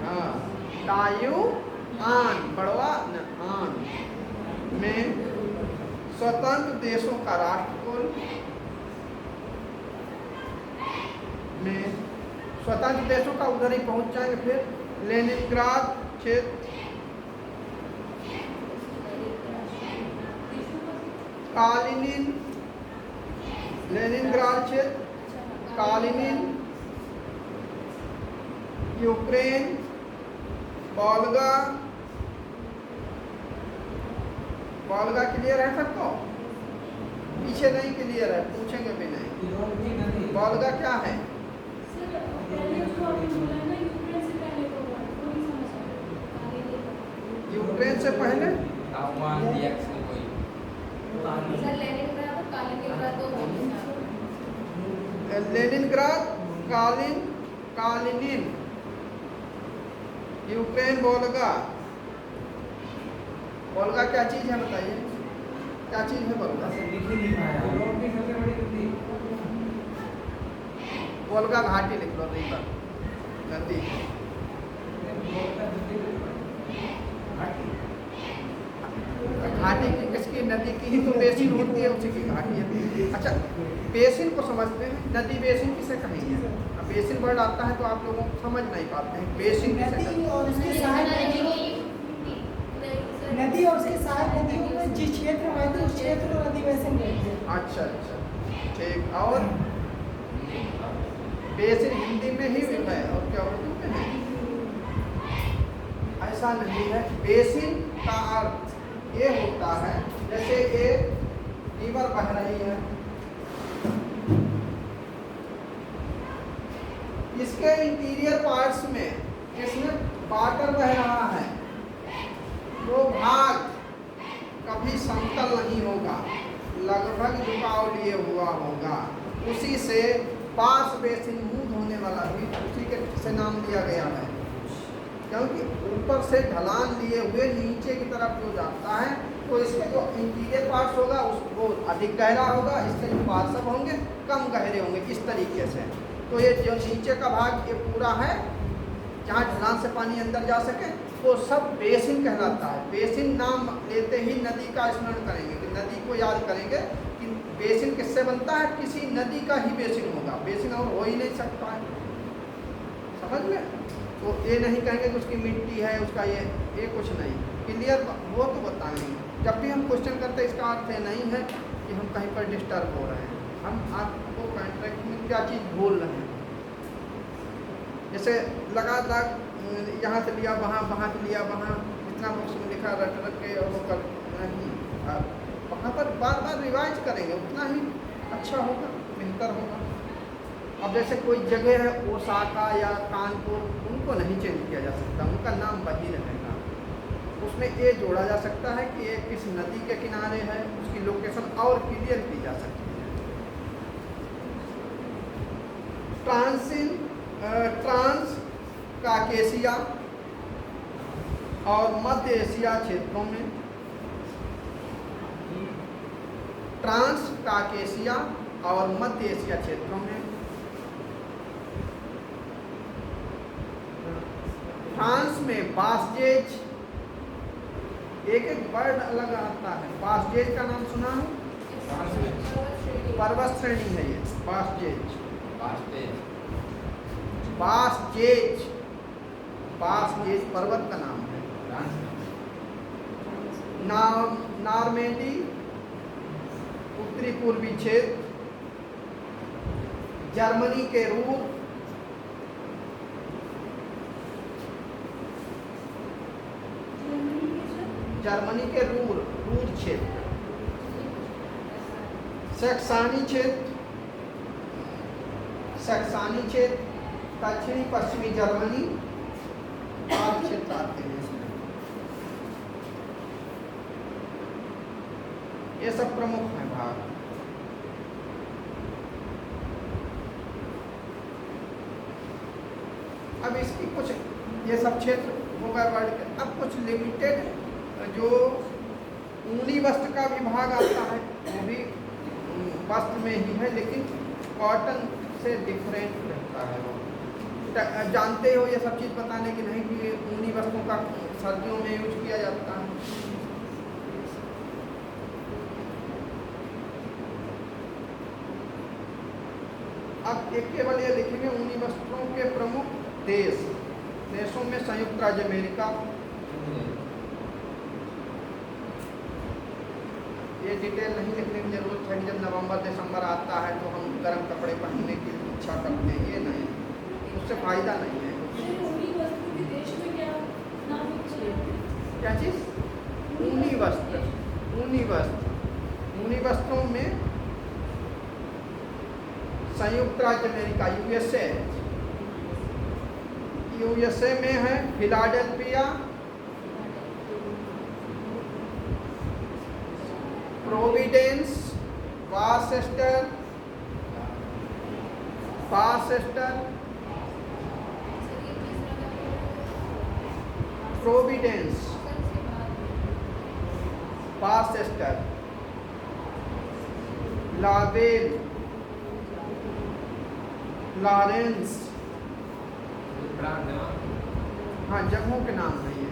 हाँ ताइवान बड़वा आन में स्वतंत्र देशों का राष्ट्रकुल में स्वतंत्र देशों का उधर ही पहुंच जाएंगे। फिर लेनिनग्राद क्षेत्र, कालिनिन, लेनिनग्राद क्षेत्र, कालिनिन, यूक्रेन, वोल्गा, वोल्गा क्लियर है सबको? पीछे नहीं क्लियर है, पूछेंगे भी नहीं। वोल्गा क्या है? यूक्रेन से पहले तापमान रिएक्शन कोई लेनिनग्राद, कालिनिन, यूक्रेन, वोल्गा। वोल्गा क्या चीज है बताइए, क्या चीज है वोल्गा? वोल्गा घाटी लिख लो, रिवर नदी। घाटी किसकी? नदी की ही तो बेसिन होती है, उसी की घाटी है। अच्छा बेसिन को समझते हैं, नदी बेसिन किसे कहेंगे? अब बेसिन वर्ड आता है तो आप लोगों को समझ नहीं पाते हैं बेसिन किसे कहेंगे। नदी और उसके सहायक नदियों में जिस क्षेत्र में आती है उस क्षेत्र को नदी बेसिन कहते हैं। अच्छा अच्छा ठीक। और बेसिन हिंदी में ही है और क्या उर्दू में है? ऐसा नहीं है। बेसिन का अर्थ ये होता है जैसे एक रिवर बह रही है, इसके इंटीरियर पार्ट्स में इसमें वाटर बह रहा है, वो भाग कभी समतल नहीं होगा, लगभग झुकाव लिए हुआ होगा। उसी से पार्श्व बेसिन मुंह धोने वाला भी उसी के से नाम दिया गया है, क्योंकि ऊपर से ढलान लिए हुए नीचे की तरफ जो जाता है तो इसके जो इंटीरियर पार्ट्स होगा वो अधिक गहरा होगा, इसके जो पार्श्व होंगे कम गहरे होंगे, इस तरीके से। तो ये जो नीचे का भाग ये पूरा है जहाँ ढलान से पानी अंदर जा सके वो सब बेसिन कहलाता है। बेसिन नाम लेते ही नदी का स्मरण करेंगे कि नदी को याद करेंगे कि बेसिन किससे बनता है, किसी नदी का ही बेसिन होगा, बेसिन और हो ही नहीं सकता है। समझ में? तो ये नहीं कहेंगे कि उसकी मिट्टी है उसका ये कुछ नहीं, क्लियर वो तो बताएंगे। जब भी हम क्वेश्चन करते हैं इसका अर्थ ये नहीं है कि हम कहीं पर डिस्टर्ब हो रहे हैं, हम आपको कॉन्ट्रैक्ट में क्या चीज़ बोल रहे हैं। जैसे लगातार यहाँ से लिया वहाँ, वहाँ से लिया वहाँ, जितना बुक्स में लिखा रट रट के और वो कर नहीं, वहाँ पर बार बार रिवाइज करेंगे उतना ही अच्छा होगा, बेहतर होगा। अब जैसे कोई जगह है ओसाका या कानपुर, उनको नहीं चेंज किया जा सकता, उनका नाम वही रहेगा। उसमें ये जोड़ा जा सकता है कि ये किस नदी के किनारे है, उसकी लोकेशन और क्लियर की जा सकती है। ट्रांस काकेशिया और मध्य एशिया क्षेत्रों में, ट्रांस काकेशिया और मध्य एशिया क्षेत्रों में फ्रांस में बासजेज, एक वर्ड अलग आता है। बासजेज का नाम सुना है? पर्वत श्रेणी है ये बासजेज। बासजेज पर्वत का नाम है। नॉर्मेंडी उत्तरी पूर्वी क्षेत्र, जर्मनी के रूर, क्षेत्र, सैक्सानी क्षेत्र, सैक्सानी क्षेत्र, दक्षिणी पश्चिमी जर्मनी आदि क्षेत्र आते हैं इसमें। ये सब प्रमुख हैं भाग। अब इसकी कुछ ये सब क्षेत्र हो गए वर्ल्ड के। अब कुछ लिमिटेड जो ऊनी वस्त्र का भी भाग आता है, वो भी वस्त्र में ही है, लेकिन कॉटन से डिफरेंट रहता है वो। जानते हो ये सब चीज़ बताने की नहीं कि ऊनी वस्त्रों का सर्दियों में यूज किया जाता है। अब एक केवल ये लिखेंगे ऊनी वस्त्रों के प्रमुख देशों में संयुक्त राज्य अमेरिका, ये डिटेल नहीं लिखने की जरूरत है। जब नवंबर दिसंबर आता है तो हम गर्म कपड़े पहनने की इच्छा करते हैं, ये नहीं, उससे फायदा नहीं है। क्या चीज़? ऊनी वस्त्र। ऊनी वस्त्रों में संयुक्त राज्य अमेरिका यूएसए में है फिलाडेल्फिया, प्रोविडेंस, वारचेस्टर, प्रोविडेंस, वारचेस्टर, लावेल, लॉरेंस। हाँ, जगहों के नाम है ये।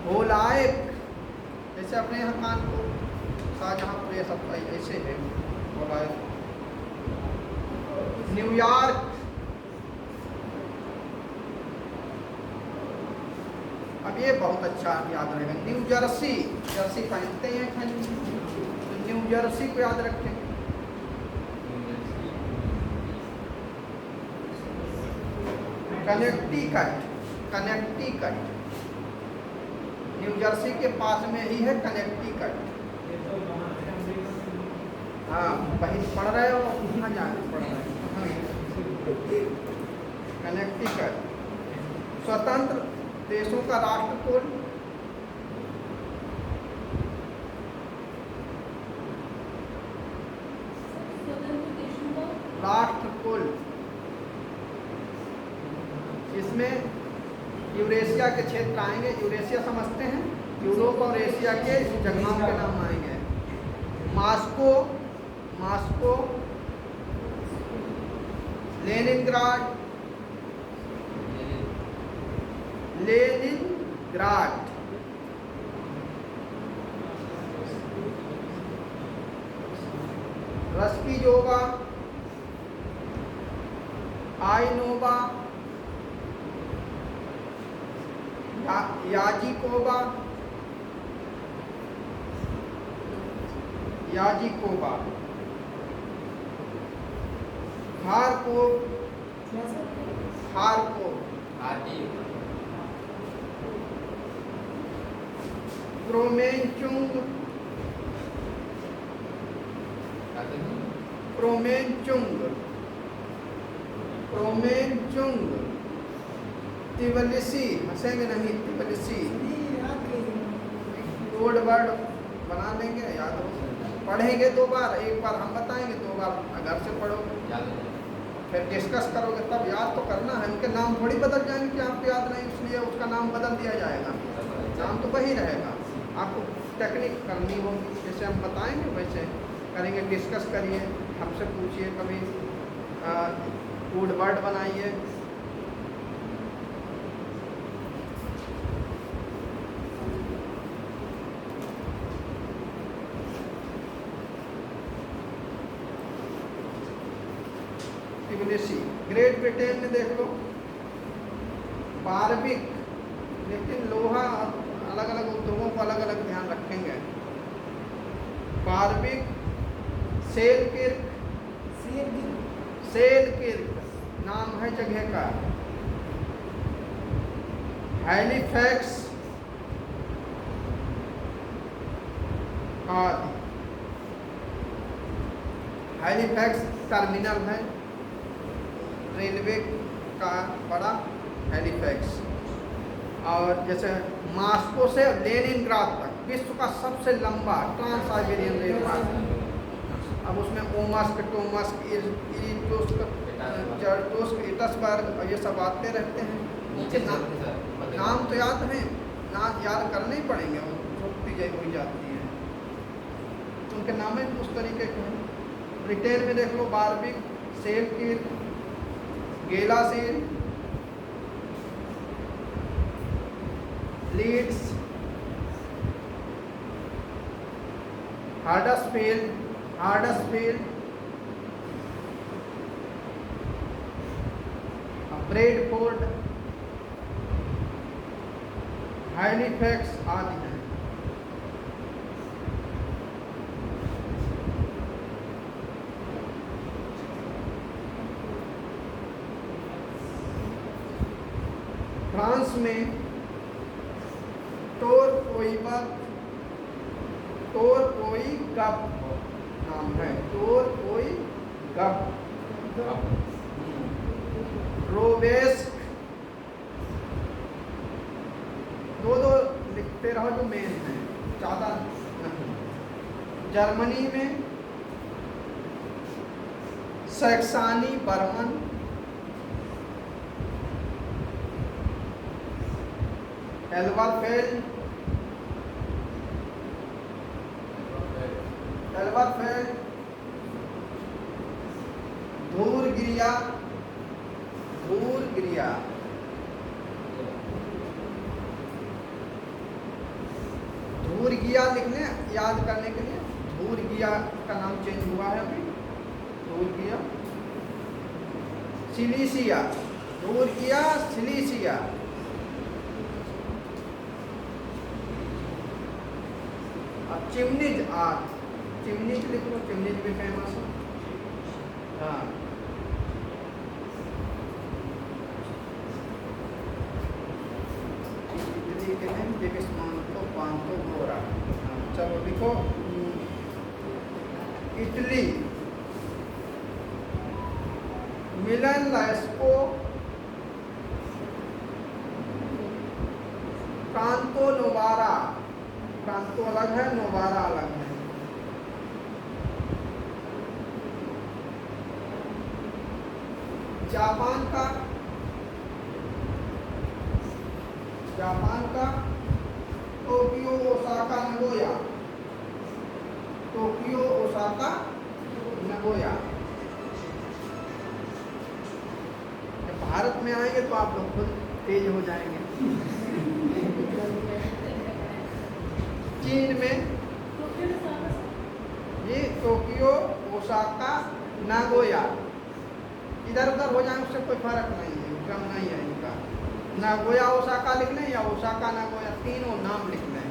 होलाइक, जैसे अपने यहाँ कानपुर, शाहजहाँपुर, ये सब ऐसे है होलाइक। न्यूयॉर्क, अब ये बहुत अच्छा याद रहेगा। न्यू जर्सी, जर्सी पहनते हैं, न्यू जर्सी को याद रखें। कनेक्टिकट, न्यू जर्सी के पास में ही है कनेक्टिकट। हाँ, वहीं पढ़ रहे हो, कहाँ जाके पढ़ रहे हो? कनेक्टिकट। स्वतंत्र देशों का राष्ट्र कोड, राष्ट्र कोड, इसमें यूरेशिया के क्षेत्र आएंगे। यूरेशिया समझते हैं, यूरोप और एशिया के जगहों के नाम आएंगे। मॉस्को, लेनिनग्राड, रस्कीजोवा, आइनोवा, याजिकोवा, खारकोव, क्रोमेंचुंग, तिबिलिसी, हंसेंगे नहीं, तिबिलिसी। कोड वर्ड बना लेंगे, याद हो, पढ़ेंगे 2 बार, एक बार हम बताएंगे, 2 बार घर से पढ़ोगे, फिर डिस्कस करोगे, तब याद तो करना है। उनके नाम थोड़ी बदल जाएंगे कि आपको याद नहीं, इसलिए उसका नाम बदल दिया जाएगा, नाम तो वही रहेगा। आपको टेक्निक करनी होगी, जैसे हम बताएंगे वैसे करेंगे। डिस्कस करिए, हमसे पूछिए, कभी कोड वर्ड बनाइए। ग्रेट ब्रिटेन में देख लो, बारबिक, लेकिन लोहा अलग अलग उद्योगों को अलग अलग ध्यान रखेंगे। बारबिक, सेलकिर्क नाम है जगह का। हैलिफैक्स आदि। हैलिफैक्स टर्मिनल है रेलवे का बड़ा हैलिफैक्स। और जैसे मॉस्को से लेनिनग्राद तक विश्व का सबसे लंबा ट्रांस साइबेरियन रेलमार्ग। अब उसमें ओमस्क, टोमस्क, इटोस्क, जर्टोस्क, इटसबर्ग और ये सब आते रहते हैं। उनके नाम तो याद हैं, नाम याद करने ही पड़ेंगे, वो छुट्टी जय हो जाती है। उनके नाम ही उस तरीके के हैं। ब्रिटेन में देख लो बारबिक, सेलकिर्क, गेलासील, लीड्स, हार्डसफील्ड, ब्रेडफोर्ड, हैलिफैक्स आदि हैं। फ्रांस में टोरकोइगप नाम है, टोरकोइगप, रोबेस्क, दो लिखते रहो जो मेन है, ज़्यादा नहीं। जर्मनी में सैक्सानी बर्मन, एल्बरफेल्ड, धूर्गिया लिखने याद करने के लिए, धूर्गिया का नाम चेंज हुआ है अभी, धूर्गिया, सिलीसिया, धूर्गिया, सिलीसिया। चिमनिज चिमनिज लिख लो, चिमनिज भी फेमस है। हाँ, इटली के हैं डेविस्मांतो पांतो गोरा। चलो लिखो इटली, मिलन लास्को, कांतो नोवारा, कांतो अलग है, नोवारा अलग है। जापान का Tokyo, Osaka, Nagoya, Tokyo, Osaka, Nagoya. जब भारत में आएंगे तो आप लोग खुद तेज हो जाएंगे। चीन में ये टोक्यो, ओसाका, नागोया, इधर उधर हो जाए उससे कोई फर्क नहीं है, क्रम नहीं है इनका। नागोया ओसाका लिख लें या ओसाका नागोया, तीनों नाम लिख लें।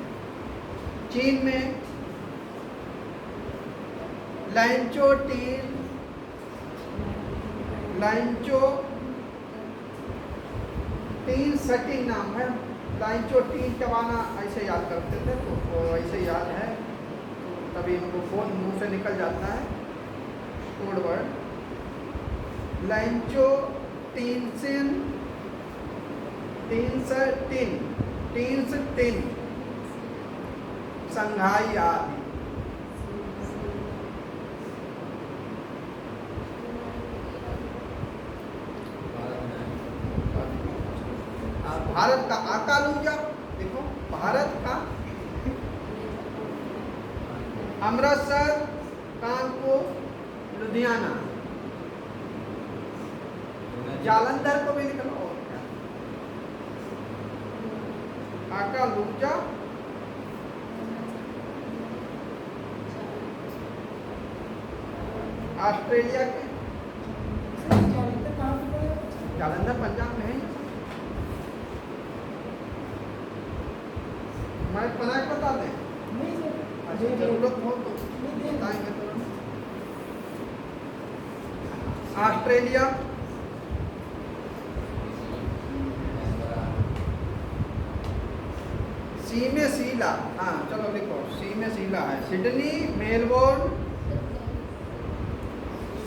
चीन में लैंचो तीन सटी नाम है। लाइंचो तीन चबाना ऐसे याद करते थे, तो ऐसे याद है, तभी इनको फोन मुंह से निकल जाता है कोड वर्ड। लाइंचो टिन, संघाई आदि। भारत का आकालूजा देखो, भारत का अमृतसर, कानपुर, लुधियाना, जालंधर को भी लिख लो। और क्या आकालूजा, ऑस्ट्रेलिया के जालंधर पंजाब में है। मैं बता दें, अच्छा जरूरत हो तो बताएंगे। तो ऑस्ट्रेलिया, सी में शीला, हाँ चलो लिखो, सी में शीला है। Sydney, Melbourne,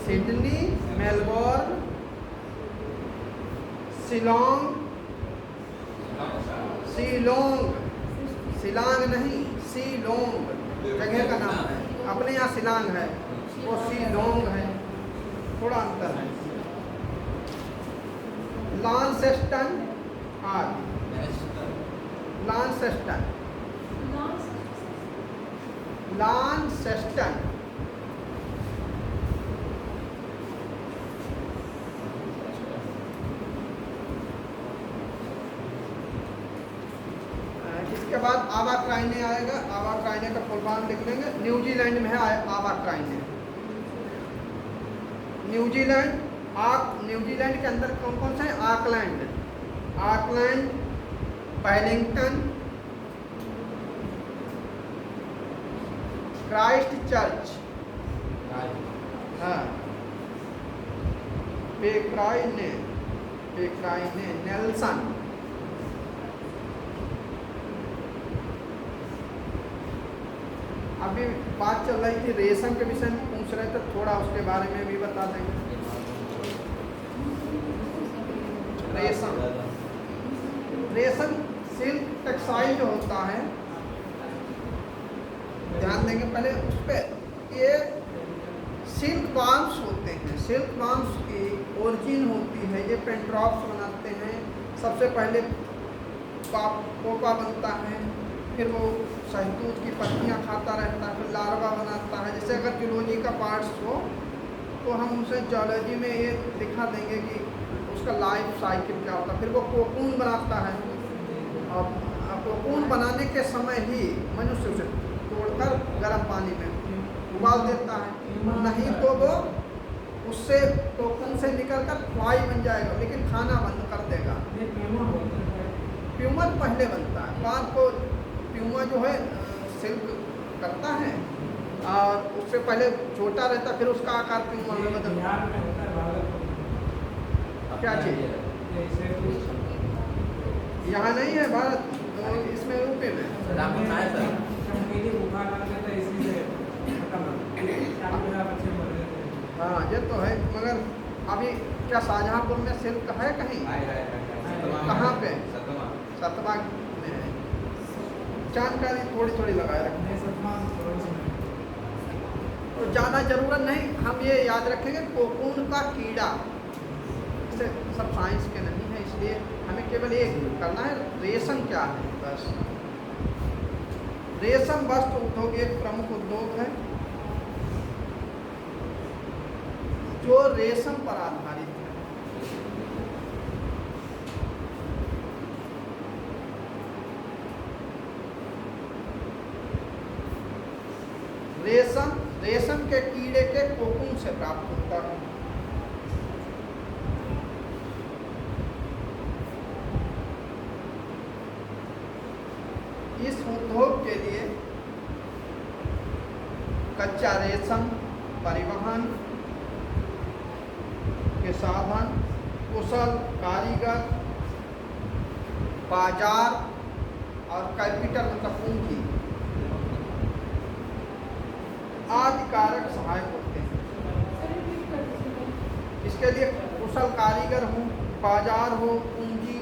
Sydney, Melbourne, Shillong, Shillong नहीं, शिलोंग जगह का नाम है। अपने यहाँ शिलांग है, वो शिलोंग है, थोड़ा अंतर है। लॉन्सेस्टन आदि, लॉन्सेस्टन, लॉन्सेस्टन, इसके बाद आवा क्राइने आएगा। आवा क्राइने का फुल फॉर्म लिख लेंगे। न्यूजीलैंड में है आवा क्राइने। न्यूजीलैंड, न्यूजीलैंड के अंदर कौन कौन से हैं? Auckland, Auckland, Wellington, Christ church, हाँ, पेक्राइने, नेल्सन, अभी बात चल रही थी रेशम के विषय में, पूछ रहे थे, थोड़ा उसके बारे में भी बता देंगे। रेशम, रेशम सिल्क टेक्सटाइल जो होता है, ध्यान देंगे पहले उस पर। ये सिल्क बाम्स होते हैं, सिल्क बाम्स की ओरिजिन होती है, ये पेंट्रॉप्स बनाते हैं। सबसे पहले कोका बनता है, फिर वो शहतूत की पत्तियाँ खाता रहता है, फिर लार्वा बनाता है। जैसे अगर जूलॉजी का पार्ट्स हो तो हम उसे जूलॉजी में ये दिखा देंगे कि उसका लाइफ साइकिल क्या होता है। फिर वो कोकून बनाता है, और कोकून बनाने के समय ही मनुष्य उसे तोड़कर गर्म पानी में उबाल देता है, नहीं तो वो उससे कोकून से निकलकर फ्लाई बन जाएगा, लेकिन खाना बंद कर देगा। प्यूमा पहले बनता है, बाद को प्यूमा जो है सिल्क करता है, और उससे पहले छोटा रहता, फिर उसका आकार प्यूमा में बदलता है। क्या चीज़ यहाँ नहीं है भारत, इसमें यूपी में। हाँ ये तो है, मगर अभी क्या शाहजहाँपुर में सिल्क है कहीं? कहाँ पे? सतवा में है। जानकारी थोड़ी थोड़ी लगाए रखते हैं, तो ज़्यादा ज़रूरत नहीं। हम ये याद रखेंगे कोकून का कीड़ा, इसे सब साइंस के नहीं है, इसलिए हमें केवल एक करना है रेशम क्या है बस। रेशम वस्त्र उद्योग एक प्रमुख उद्योग है जो रेशम पर आधारित है। रेशम के कीड़े के कोकून से प्राप्त होता है। इस उद्योग के लिए कच्चा रेशम, परिवहन के साधन, कुशल कारीगर, बाजार और कैपिटल मतलब पूंजी आदि कारक सहायक होते हैं। इसके लिए कुशल कारीगर हो, बाजार हो, पूंजी,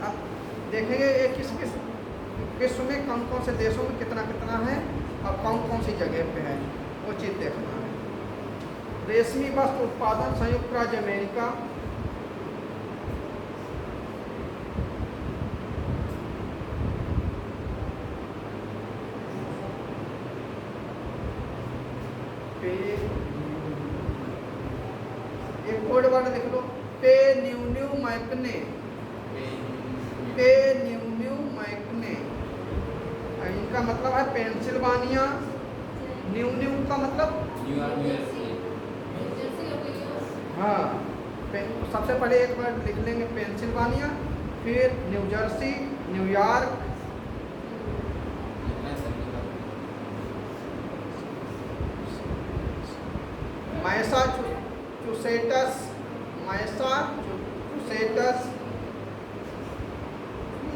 अब देखेंगे ये किस किस विश्व में कौन कौन से देशों में कितना कितना है और कौन कौन सी जगह पे है, वो चीज़ देखना है। रेशमी वस्त्र उत्पादन संयुक्त राज्य अमेरिका, एक कोड वर्ड लिख लो, पे न्यू मैकने, पे न्यू मैकने, इनका मतलब है पेंसिल्वानिया। न्यू का मतलब हाँ, सबसे पहले एक वर्ड लिख लेंगे पेंसिल्वानिया, फिर न्यू जर्सी, न्यूयॉर्क, मैसाचुसेट्स,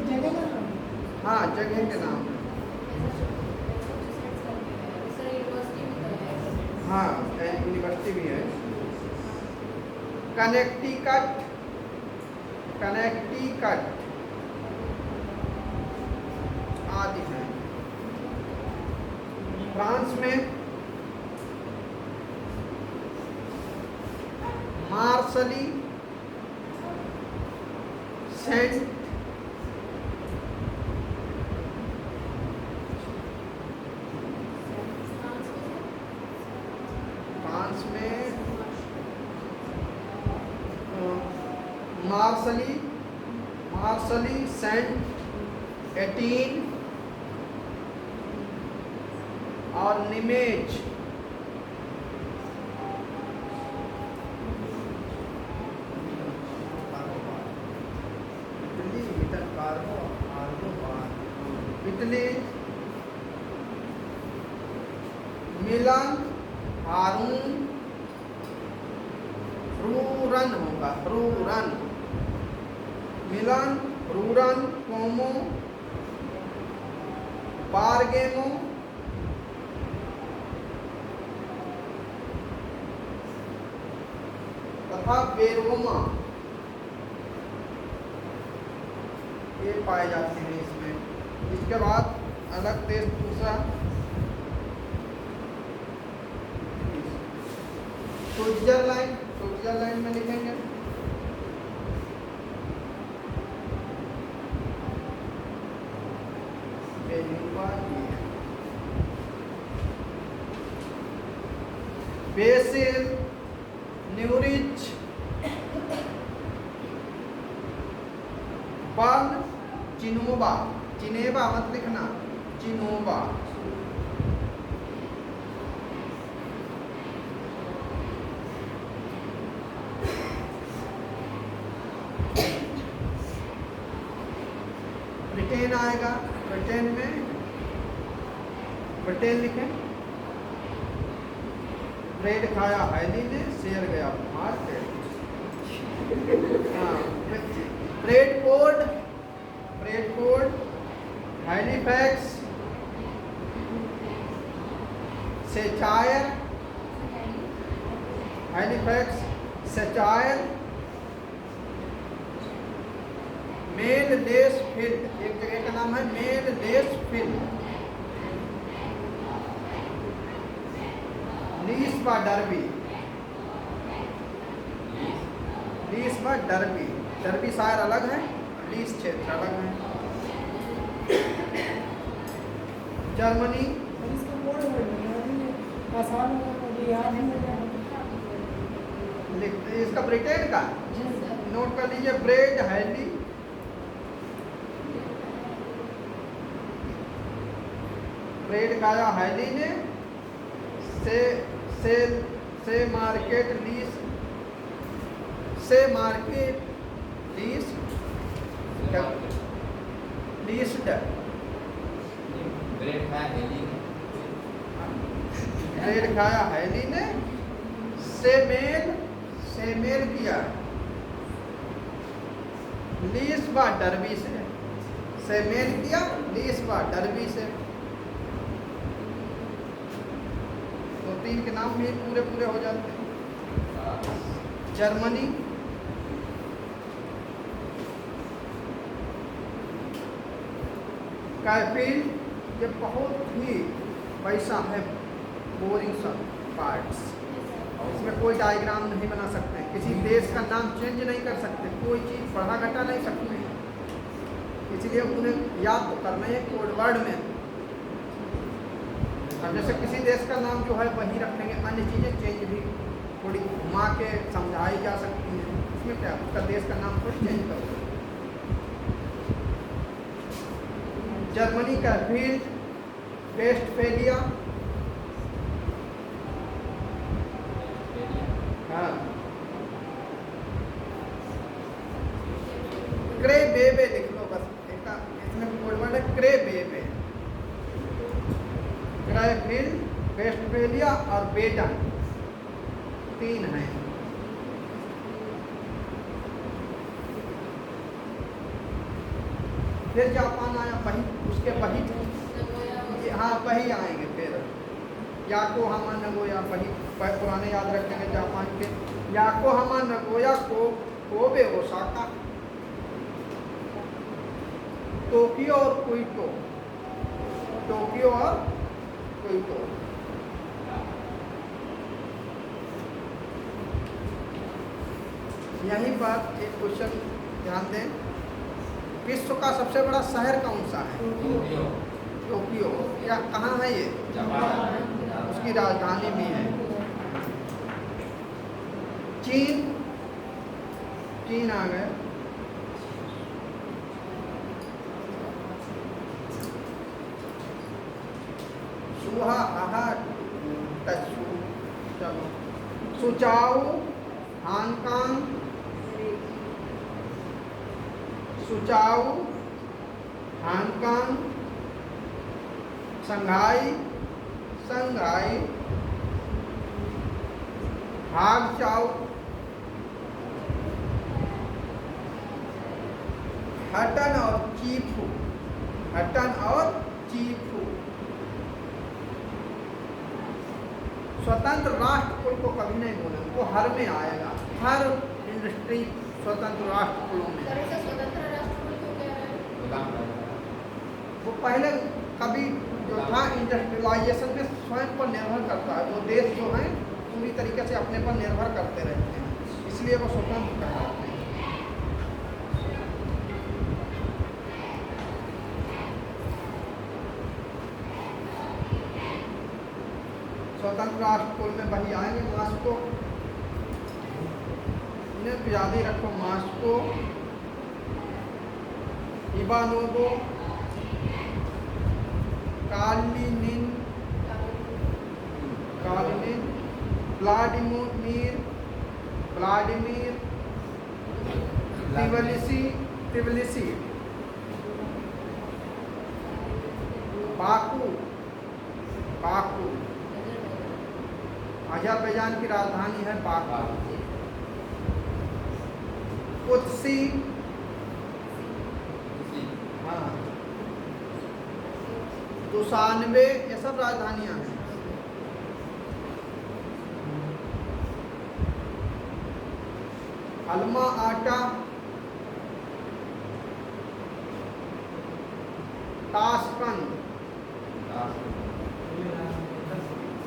जगह का नाम? हाँ जगह के नाम, सर यूनिवर्सिटी में तो है। हाँ यूनिवर्सिटी भी है। कनेक्टिकट, कनेक्टिकट आदि है। फ्रांस में मार्सली, सेंट फ्रांस में मार्सली, मार्सली, सेंट एटीन और निमेज इटली, मिलान, हारून, रूरन होगा, रूरन, मिलान, रूरन, कोमो, बारगेमो, तथा बेरोमा ये पाए जाते हैं इसमें। इसके बाद अलग देश दूसरा स्विट्जरलैंड, स्विट्जरलैंड में लिखेंगे बेसिल, न्यूरिच, बर्न, चिनोबा, चिनेबा मत लिखना, चिनोबा, ब्रिटेन आएगा। ब्रिटेन में ब्रिटेन लिखें। ब्रेड खाया हैली ने, शेर गया मार्केट। हाँ Bradford, Bradford, Halifax, Cheshire, Halifax, Cheshire, Macclesfield, एक जगह का नाम है मेल लेस फील्ड, लीस्बा डर्बी, लीस्बा डर्बी, डर्बी शायर अलग है, लीस क्षेत्र अलग है। जर्मनी, और इसका कोड वर्ड बना देंगे, आसान होगा, मुझे याद नहीं हो जाएगा। इसका ब्रिटेन का नोट कर लीजिए। ब्रेड हैली, ब्रेड खाया हैली ने, से मार्केट लीस, से मार्केट लीस, लीस्ड, ब्रेड खाया हेली ने, ब्रेड खाया हैली ने, से मेल किया लीस्बा डर्बी से मेल किया लीस्बा डर्बी से। तो तीन के नाम भी पूरे पूरे हो जाते हैं। जर्मनी, कैफील्ड, ये बहुत ही पैसा है, बोरिंग सा पार्ट्स, इसमें कोई डायग्राम नहीं बना सकते, किसी देश का नाम चेंज नहीं कर सकते, कोई चीज़ बढ़ा घटा नहीं सकते, इसलिए उन्हें याद तो करना है कोड वर्ड में। अब जैसे किसी देश का नाम जो है वही रखेंगे, अन्य चीज़ें चेंज भी थोड़ी घुमा के समझाई जा सकती हैं, इसमें क्या उसका देश का नाम थोड़ी चेंज करो। जर्मनी का फील्ड, वेस्टफेलिया, हाँ, क्रे बेबे लिख लो बस, इसमें कोड वर्ड है क्रे बेबे। क्राइफील्ड, वेस्टफेलिया और बेटन, तीन हैं। फिर जापान आया, वही उसके वही हाँ वही आएंगे फिर, याकोहामा नगोया, वही पुराने याद रखेंगे जापान के, Yokohama Nagoya Kobe Osaka, Tokyo और क्योटो, टोक्यो और क्योटो। यहीं पर एक क्वेश्चन ध्यान दें, विश्व का सबसे बड़ा शहर कौन सा है? Tokyo, Tokyo. या कहाँ है ये? जापान, उसकी राजधानी भी है। चीन, चीन आ गए। सुहा आहा टचू, चलो सुचाओ, हांगकांग, सुचाओ, हांगकांग, शंघाई, शंघाई, हागचाओ, हटन और चीफू, हटन और चीफू। स्वतंत्र राष्ट्र कुल को कभी नहीं बोले, वो हर में आएगा, हर इंडस्ट्री स्वतंत्र राष्ट्र कुलों में। सर इसे स्वतंत्र राष्ट्र क्यों कह रहे हैं? गुलाम राजा। वो पहले कभी जो था इंडस्ट्रियलाइजेशन में स्वयं पर निर्भर करता है, वो देश जो है पूरी तरीके से अपने पर निर्भर करते रहते हैं, इसलिए वो स्वतंत्र कहलाते हैं। स्वतंत्र राष्ट्र कुल में वही आएंगे, मास्को, इन्हें तो याद ही रखो, Moscow, Ivanovo, Kalinin, Kalinin, Vladimir, Vladimir, Tbilisi, Tbilisi, Baku, Baku, Azerbaijan की राजधानी है बाकू। कुत्सी, हाँ, दुशानबे, ये सब राजधानियां हैं। अल्मा आटा, ताशकंद,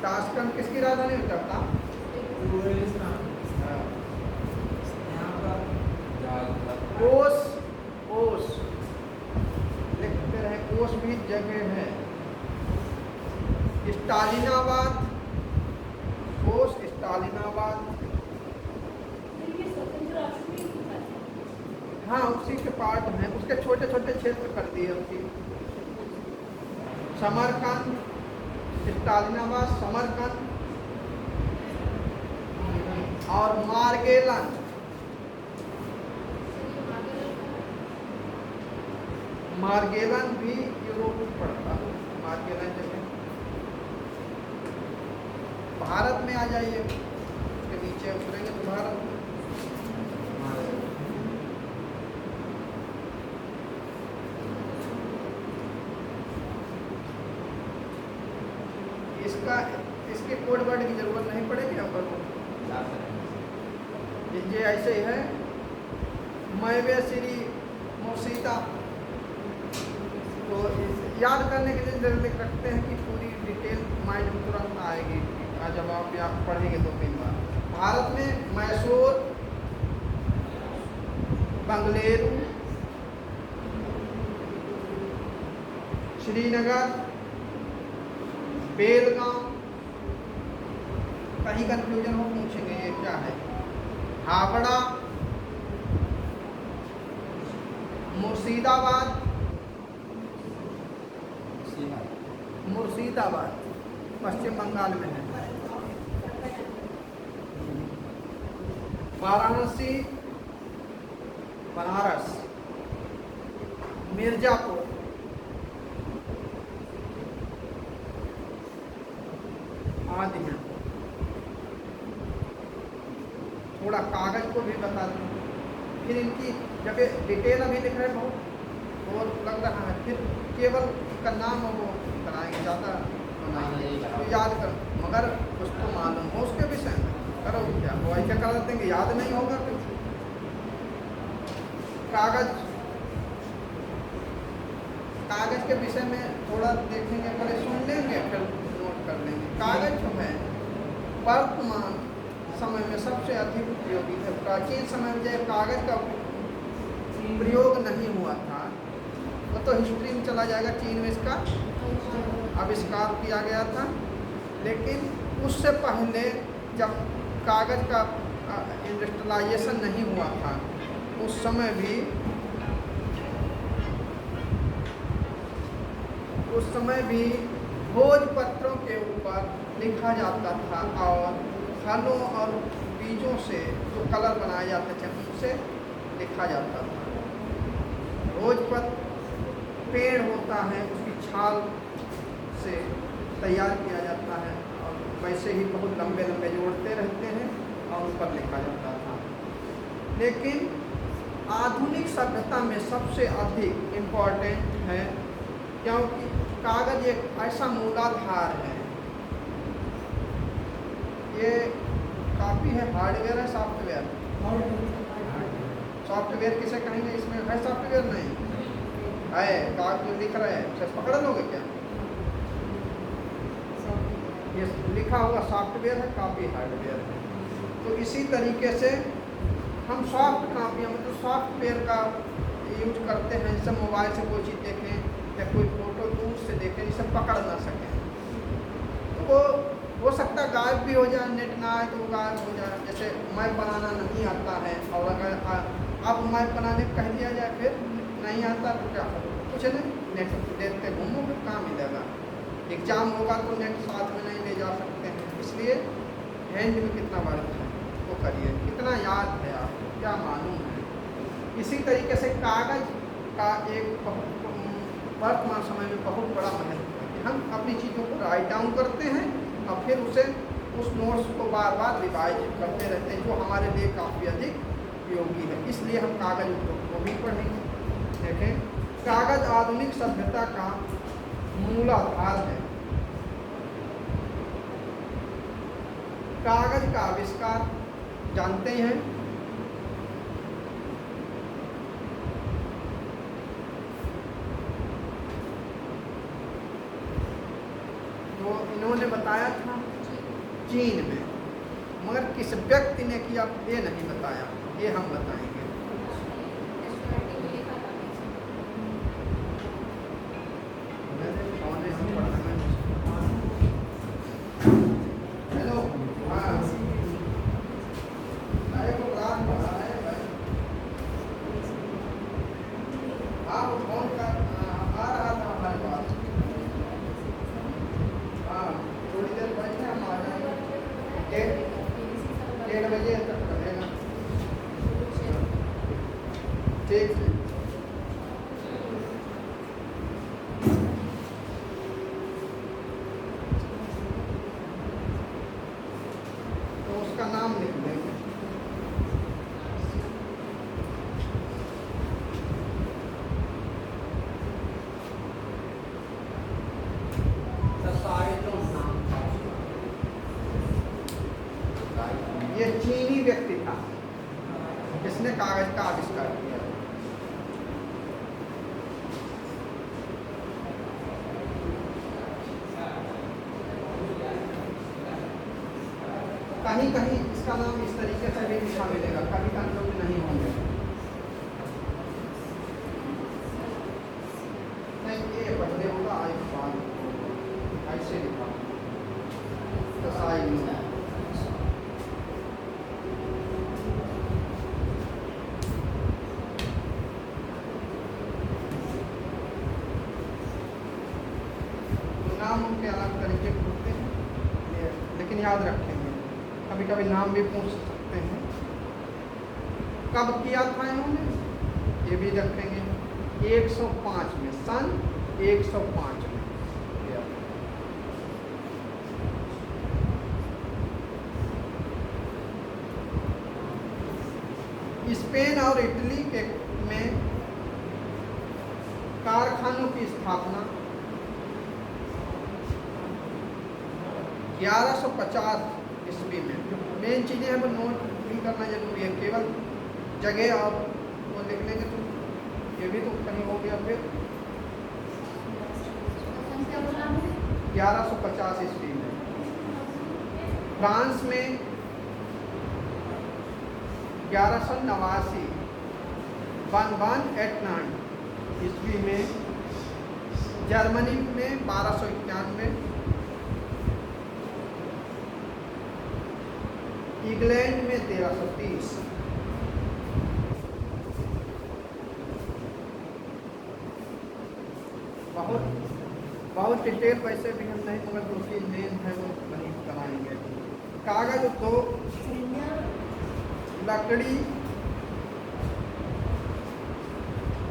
ताशकंद किसकी राजधानी होता था? ओस, ओस लिखते रहे, ओस भी जगह है। स्टालिनाबाद, ओस स्टालिनाबाद, हाँ उसी के पार्ट हैं, उसके छोटे छोटे क्षेत्र कर दिए उसकी। समरकंद, स्टालिनाबाद, समरकंद और मार्गेलन, मार्गेलन भी यूरोप में पड़ता है। मार्गेलन जगह भारत में आ जाइए, उसके नीचे उतरेंगे तो भारत में इसके कोड वर्ड की जरूरत नहीं पड़ेगी अपन को, ये ऐसे ही है। मैवे श्री मोसीता, तो याद करने के लिए जरूर रखते हैं कि पूरी डिटेल माइंड में तुरंत आएगी जब आप यहाँ पढ़ेंगे 2-3 बार। भारत में मैसूर, बंगलेरू, श्रीनगर, बेलगांव, कहीं कंफ्यूजन हो पूछेंगे ये क्या है, हावड़ा, मुर्शिदाबाद, मुर्शिदाबाद पश्चिम बंगाल में है, वाराणसी, बनारस, मिर्जापुर, आदि हैं। थोड़ा कागज को भी बता दूं, फिर इनकी जब डिटेल अभी लिख रहे हैं बहुत, और लग रहा है, फिर केवल का नाम वो कराएंगे, ज़्यादा बनाएंगे तो याद कर, मगर कुछ तो मालूम हो उसके विषय में, करो क्या वो ऐसे कर देंगे, याद नहीं होगा कुछ। कागज के विषय में थोड़ा देखेंगे, पहले सुन लेंगे फिर नोट कर लेंगे। कागज जो है वर्तमान समय में सबसे अधिक उपयोगी है। प्राचीन समय में जब कागज का प्रयोग नहीं हुआ था, वो तो हिस्ट्री में चला जाएगा, चीन में इसका आविष्कार किया गया था। लेकिन उससे पहले जब कागज का इंडस्ट्रियलाइजेशन नहीं हुआ था, उस समय भी भोजपत्रों के ऊपर लिखा जाता था और फलों और बीजों से जो कलर बनाए जाते थे उनसे लिखा जाता था। भोजपत्र पेड़ होता है, उसकी छाल से तैयार किया जाता है और वैसे ही बहुत लंबे लंबे जोड़ते रहते हैं और उस पर लिखा जाता था। लेकिन आधुनिक सभ्यता में सबसे अधिक इम्पोर्टेंट है, क्योंकि कागज एक ऐसा मूलाधार है। ये काफ़ी है, हार्डवेयर है, सॉफ्टवेयर। सॉफ्टवेयर किसे कहेंगे? इसमें है सॉफ्टवेयर नहीं है, कागज जो लिख रहे हैं उसे पकड़ लोगे क्या? ये लिखा हुआ सॉफ्टवेयर है, काफ़ी हार्डवेयर है। तो इसी तरीके से हम सॉफ्ट कापियाँ मतलब सॉफ्टवेयर का यूज करते हैं, जैसे मोबाइल से कोई चीज़ देखें या कोई फोटो दूर से देखें, इसे पकड़ ना सकें, तो वो हो सकता है गायब भी हो जाए, नेट ना आए तो वो गायब हो जाए। जैसे मैप बनाना नहीं आता है और अगर अब मैप बनाने कह दिया जाए फिर नहीं आता तो क्या करो? कुछ नहीं, नेट देखते घूमो, फिर कहाँ मिलेगा? एग्ज़ाम होगा तो नेट साथ में नहीं ले जा सकते हैं, इसलिए हैंड में कितना वर्क है वो करिए। कितना याद है आपको, क्या मालूम है? इसी तरीके से कागज़ का एक वर्तमान समय में बहुत बड़ा महत्व है कि हम अपनी चीज़ों को राइट डाउन करते हैं और फिर उस नोट्स को बार बार रिवाइज करते रहते हैं, जो हमारे लिए काफ़ी अधिक उपयोगी है। इसलिए हम कागज़ को भी पढ़ेंगे। देखें, कागज़ आधुनिक सभ्यता का मूलाधार है। कागज़ का आविष्कार जानते हैं, तो इन्होंने बताया था चीन में, मगर किस व्यक्ति ने किया ये नहीं बताया, ये हम बताएंगे। हेलो, हाँ, अरे को रात पढ़ा है भाई, आप फोन कर आ रहा था हमारे पास। हाँ, थोड़ी देर बैठे हम आ जाएंगे, 1:30 बजे तक रहेगा। ठीक है, तो उसका नाम लिख देंगे। ये चीनी व्यक्ति था जिसने कागज का आविष्कार किया। कहीं कहीं इसका नाम इस तरीके से भी लिखा मिलेगा, कभी कंफ्यूज नहीं होंगे। नहीं, ये पहले होगा, आई बाद ऐसे लिखा तो नाम उनके अलग तरीके के होते हैं, लेकिन याद रखेंगे, कभी कभी नाम भी पूछ सकते हैं। कब किया था इन्होंने ये भी रखेंगे, 105 में, सन 105 में किया। स्पेन और इटली में कारखानों की स्थापना 1150 ईस्वी में। मेन चीज़ें हैं वो नोट भी करना जरूरी है, केवल जगह और वो लिख लेंगे तो ये भी तो कहीं हो गया। फिर 1150 ईस्वी में फ्रांस में 1189 1189 ईस्वी में, जर्मनी में 1291, इंग्लैंड में 1330। बहुत डिटेल वैसे भी हम नहीं, मगर जो चीज़ मेन है वो वहीं कराएंगे। कागज उद्योग, लकड़ी,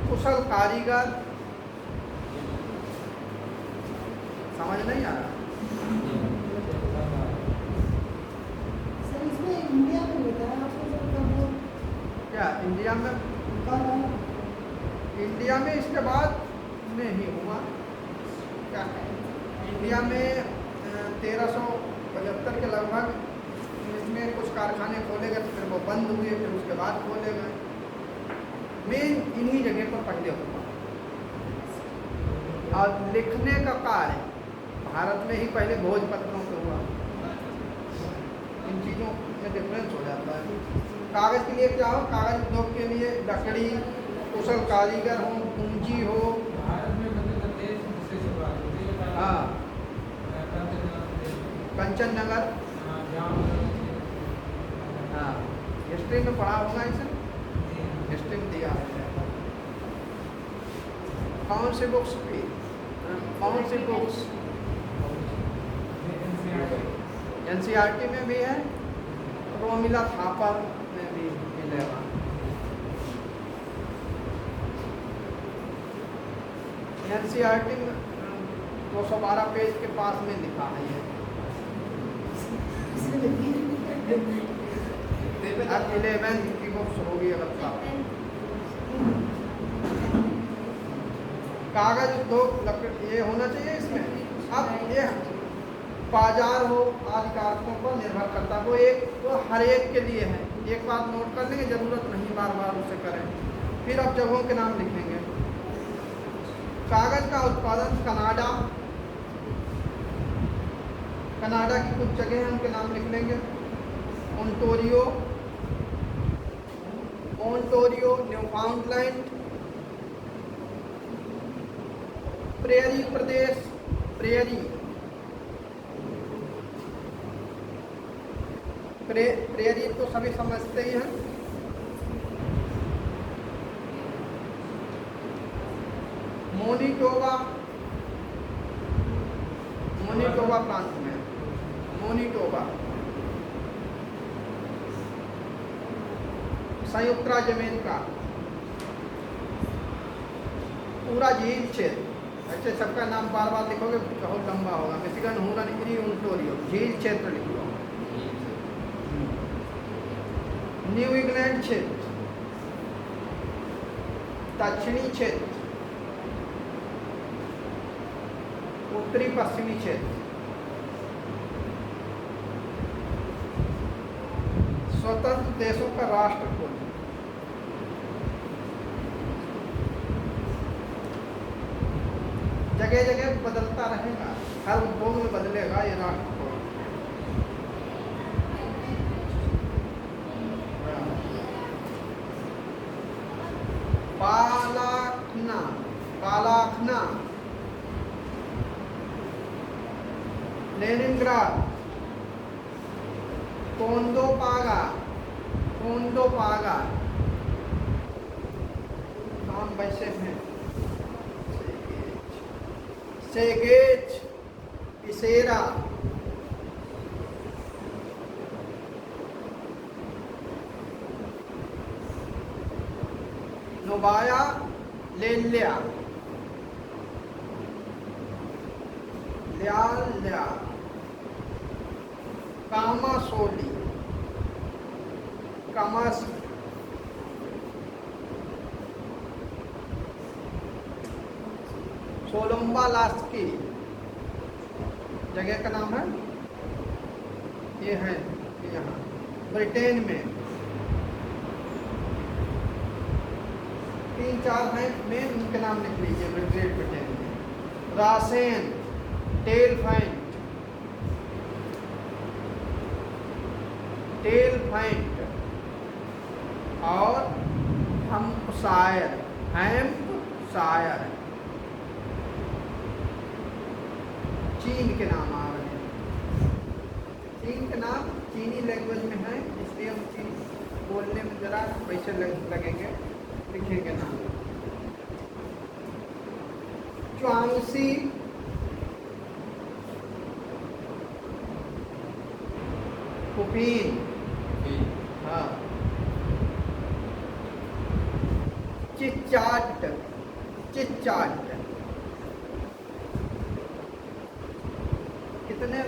कुशल कारीगर, समझ नहीं आ रहा? सर इसमें इंडिया में बताया आपको जब कब वो क्या इंडिया में? कब है? इंडिया में इसके बाद में ही हुआ। क्या इंडिया में 1375 के लगभग इसमें कुछ कारखाने खोले गए, फिर वो बंद हुए, फिर उसके बाद खोले गए। मेन इन्हीं जगह पर पहले हुआ। और लिखने का कार्य भारत में ही पहले भोजपत्रों से हुआ। इन चीज़ों में डिफरेंस हो जाता है। कागज़ के लिए क्या हो, कागज़ उद्योग के लिए लकड़ी, कुशल कारीगर हो, पूंजी हो। भारत में मध्य प्रदेश से शुरुआत होती है। हाँ, कंचन नगर। हाँ, हिस्ट्री में पढ़ा होगा इसे, हिस्ट्री में दिया है। कौन सी बुक्स की, कौन सी बुक्स? एनसीईआरटी में भी है, रोमिला थापर में भी मिलेगा। एनसीईआरटी में 212 पेज के पास में लिखा है ये। अब 11th की बुक्स होगी अलग सा। कागज उद्योग, लकड़ी, ये होना चाहिए इसमें। अब ये बाजार हो आदि कारकों पर निर्भर करता है। वो एक तो हर एक के लिए है। एक बात नोट करने की जरूरत नहीं, बार बार उसे करें। फिर अब जगहों के नाम लिखेंगे। कागज का उत्पादन कनाडा, कनाडा की कुछ जगह हैं उनके नाम लिख लेंगे। ओंटारियो, ओंटारियो, न्यूफाउंडलैंड, प्रेरी प्रदेश, प्रेरी, प्रेरी तो सभी समझते ही हैं। मोनिटोबा, मोनिटोबा प्रांत में, मोनिटोबा। संयुक्त राज्य अमेरिका, पूरा झील क्षेत्र, ऐसे सबका नाम बार बार लिखोगे बहुत लंबा होगा। मिशिगन, हुरन, इरी, ओंटारियो, झील क्षेत्र लिख लो। न्यू इंग्लैंड क्षेत्र, दक्षिणी क्षेत्र, उत्तरी पश्चिमी क्षेत्र, स्वतंत्र देशों का राष्ट्र कोड, जगह जगह बदलता रहेगा, हर उद्योग में बदलेगा ये राष्ट्र कोड। बालाखना, बालाखना, लेनिनग्राड, कोंडोपागा, कोंडोपागा, नाम वैसे हैं। सेगेज, इसेरा, नोबाया, लेल्या, ल्या, कामासोली, कामास, सोलोम्बा लास्की जगह का नाम है, ये है यहाँ ब्रिटेन में। 3-4 हैं मेन, उनके नाम लिख लीजिए ग्रेट ब्रिटेन में। रासेन, टेल फाइंट और हैम्पशायर चीन के नाम आ रहे हैं। चीन के नाम चीनी लैंग्वेज में है, इसलिए हम चीन बोलने में ज़रा पैसे लगेंगे, लिखेंगे नाम। च्वांगसी, कुपीन, हाँ, चिचाट कितने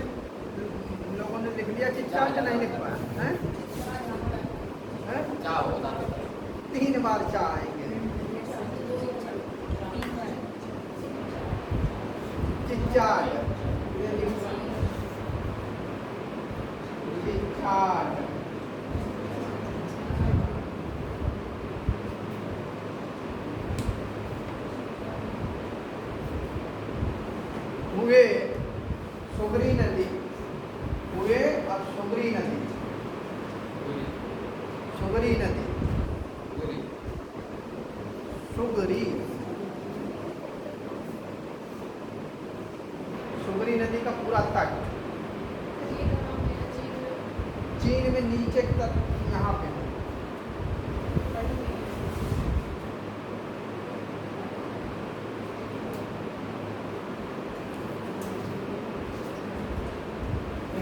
लोगों ने लिख लिया? चिचाट नहीं लिख पाया हैं? 3 बार चा आएंगे। चिचाट, हुए सुगरी नदी, हुए और सुगरी नदी, सुगरी नदी, सुगरी सुगरी नदी का पूरा तट चीन में नीचे की तरफ यहाँ पे है।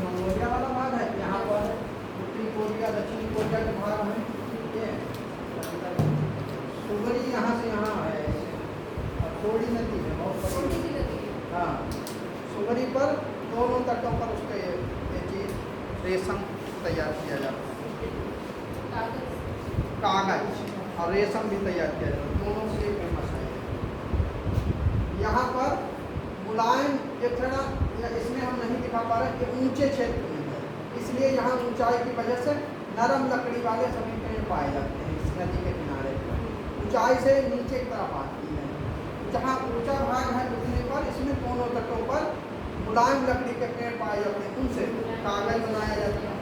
मंगोलिया वाला भाग है, यहाँ पर उत्तरी कोरिया दक्षिणी कोरिया के भाग है। ये सुगरी यहाँ से यहाँ है और थोड़ी नदी है, बहुत बड़ी। हाँ, सुगरी पर दोनों तटों पर उसका ये चीज रेशम तैयार किया जाता है, कागज और रेशम भी तैयार किया जाता है, दोनों से फेमस है। यहाँ पर मुलायम एक थोड़ा, इसमें हम नहीं दिखा पा रहे कि ऊंचे क्षेत्र में है, इसलिए यहाँ ऊंचाई की वजह से नरम लकड़ी वाले सभी पेड़ पाए जाते हैं इस नदी के किनारे। ऊंचाई से नीचे की तरफ आती है, जहाँ ऊंचा भाग है उतने पर इसमें दोनों तटों पर मुलायम लकड़ी के पेड़ पाए जाते हैं, उनसे कागज बनाया जाता है।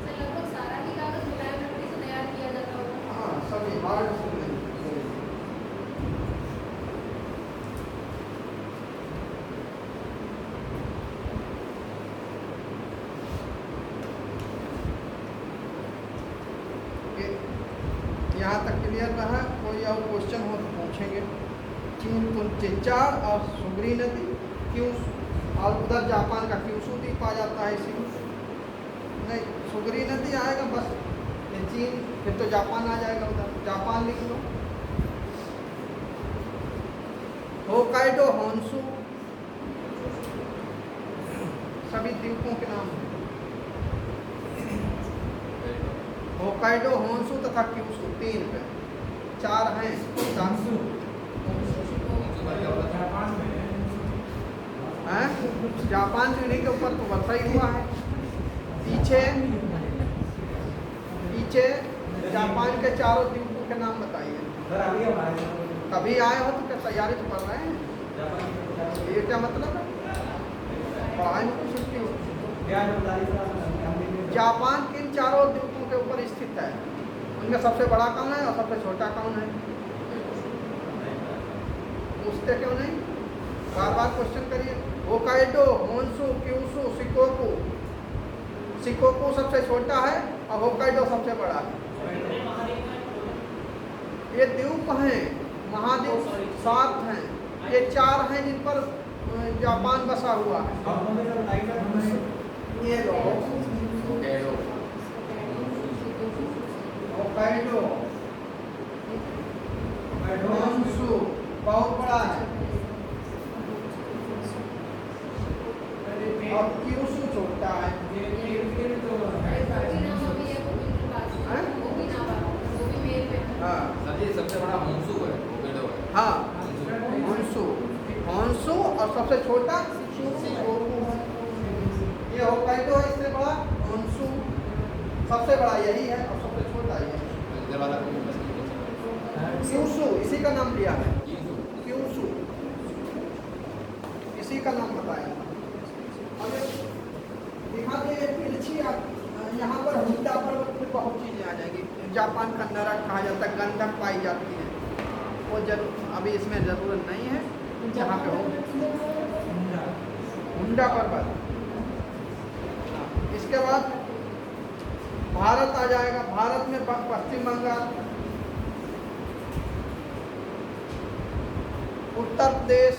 लगभग सारा ही कागज मुलायम लकड़ी से तैयार किया जाता होगा। हाँ, सभी हार्ड से नहीं। यहाँ तक क्लियर रहा? कोई और क्वेश्चन हो तो पूछेंगे। चीन को चिचाड़ और सुगरी नदी क्यों, और उधर जापान का क्यूशू द्वीप आ जाता है इसी में। नहीं, सुगरी नदी आएगा बस, ये चीन, फिर तो जापान आ जाएगा, उधर जापान लिख लो। होकाइडो, होन्शु, सभी द्वीपों के नाम हैं। होकाइडो, होन्शु तथा क्यूशू 3 पे, 4 हैं। जापान से इन्हीं के ऊपर तो वर्षा ही हुआ है। पीछे जापान के 4 द्वीपों के नाम बताइए। कभी आए हो तो क्या तैयारी तो कर रहे हैं? ये क्या मतलब है? पढ़ाई में कुछ छुट्टी हो। जापान किन 4 द्वीपों के ऊपर स्थित है? उनमें सबसे बड़ा कौन है और सबसे छोटा कौन है? पूछते क्यों नहीं? बार बार क्वेश्चन करिए। Hokkaido, Honshu, Kyushu, Shikoku. Shikoku सबसे छोटा है और होकाइडो सबसे बड़ा है। ये द्वीप हैं, महाद्वीप 7 हैं, ये 4 हैं जिन पर जापान बसा हुआ है। ये लो होकाइडो, होन्शु बहुत बड़ा है और क्यूशू छोटा है। हाँ, सबसे बड़ा होन्शु है, होकाइडो है। हाँ, और सबसे छोटा शिशोकू है। ये होक्काइडो है, इससे बड़ा होन्शु, सबसे बड़ा यही है और सबसे छोटा ये है। इधर वाला क्यूशु इसी का नाम लिया है, क्यूशु इसी का नाम बताया। अब दिखा दे तिरछी, यहाँ पर हुड्डा पर्वत में बहुत चीज़ें आ जाएंगी। जापान का नरक कहा जाता है, गंधक पाई जाती है, वो जरूर अभी इसमें ज़रूरत नहीं है, यहाँ पे हो हुड्डा पर्वत। इसके बाद भारत आ जाएगा। भारत में पश्चिम बंगाल, उत्तर प्रदेश,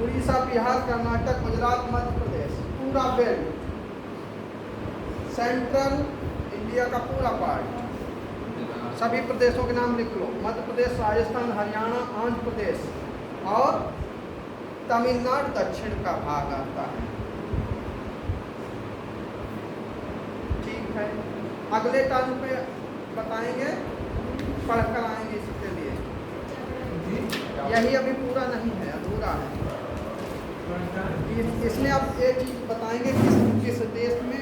उड़ीसा, बिहार, कर्नाटक, गुजरात, मध्य प्रदेश, पूरा बेल्ट, सेंट्रल इंडिया का पूरा पार्ट, सभी प्रदेशों के नाम लिख लो। मध्य प्रदेश, राजस्थान, हरियाणा, आंध्र प्रदेश और तमिलनाडु दक्षिण का भाग आता है। ठीक है, अगले टर्म पे बताएंगे, पढ़कर आएंगे इसके लिए। यही अभी पूरा नहीं है, अधूरा है। इसमें आप एक चीज़ बताएंगे किस देश में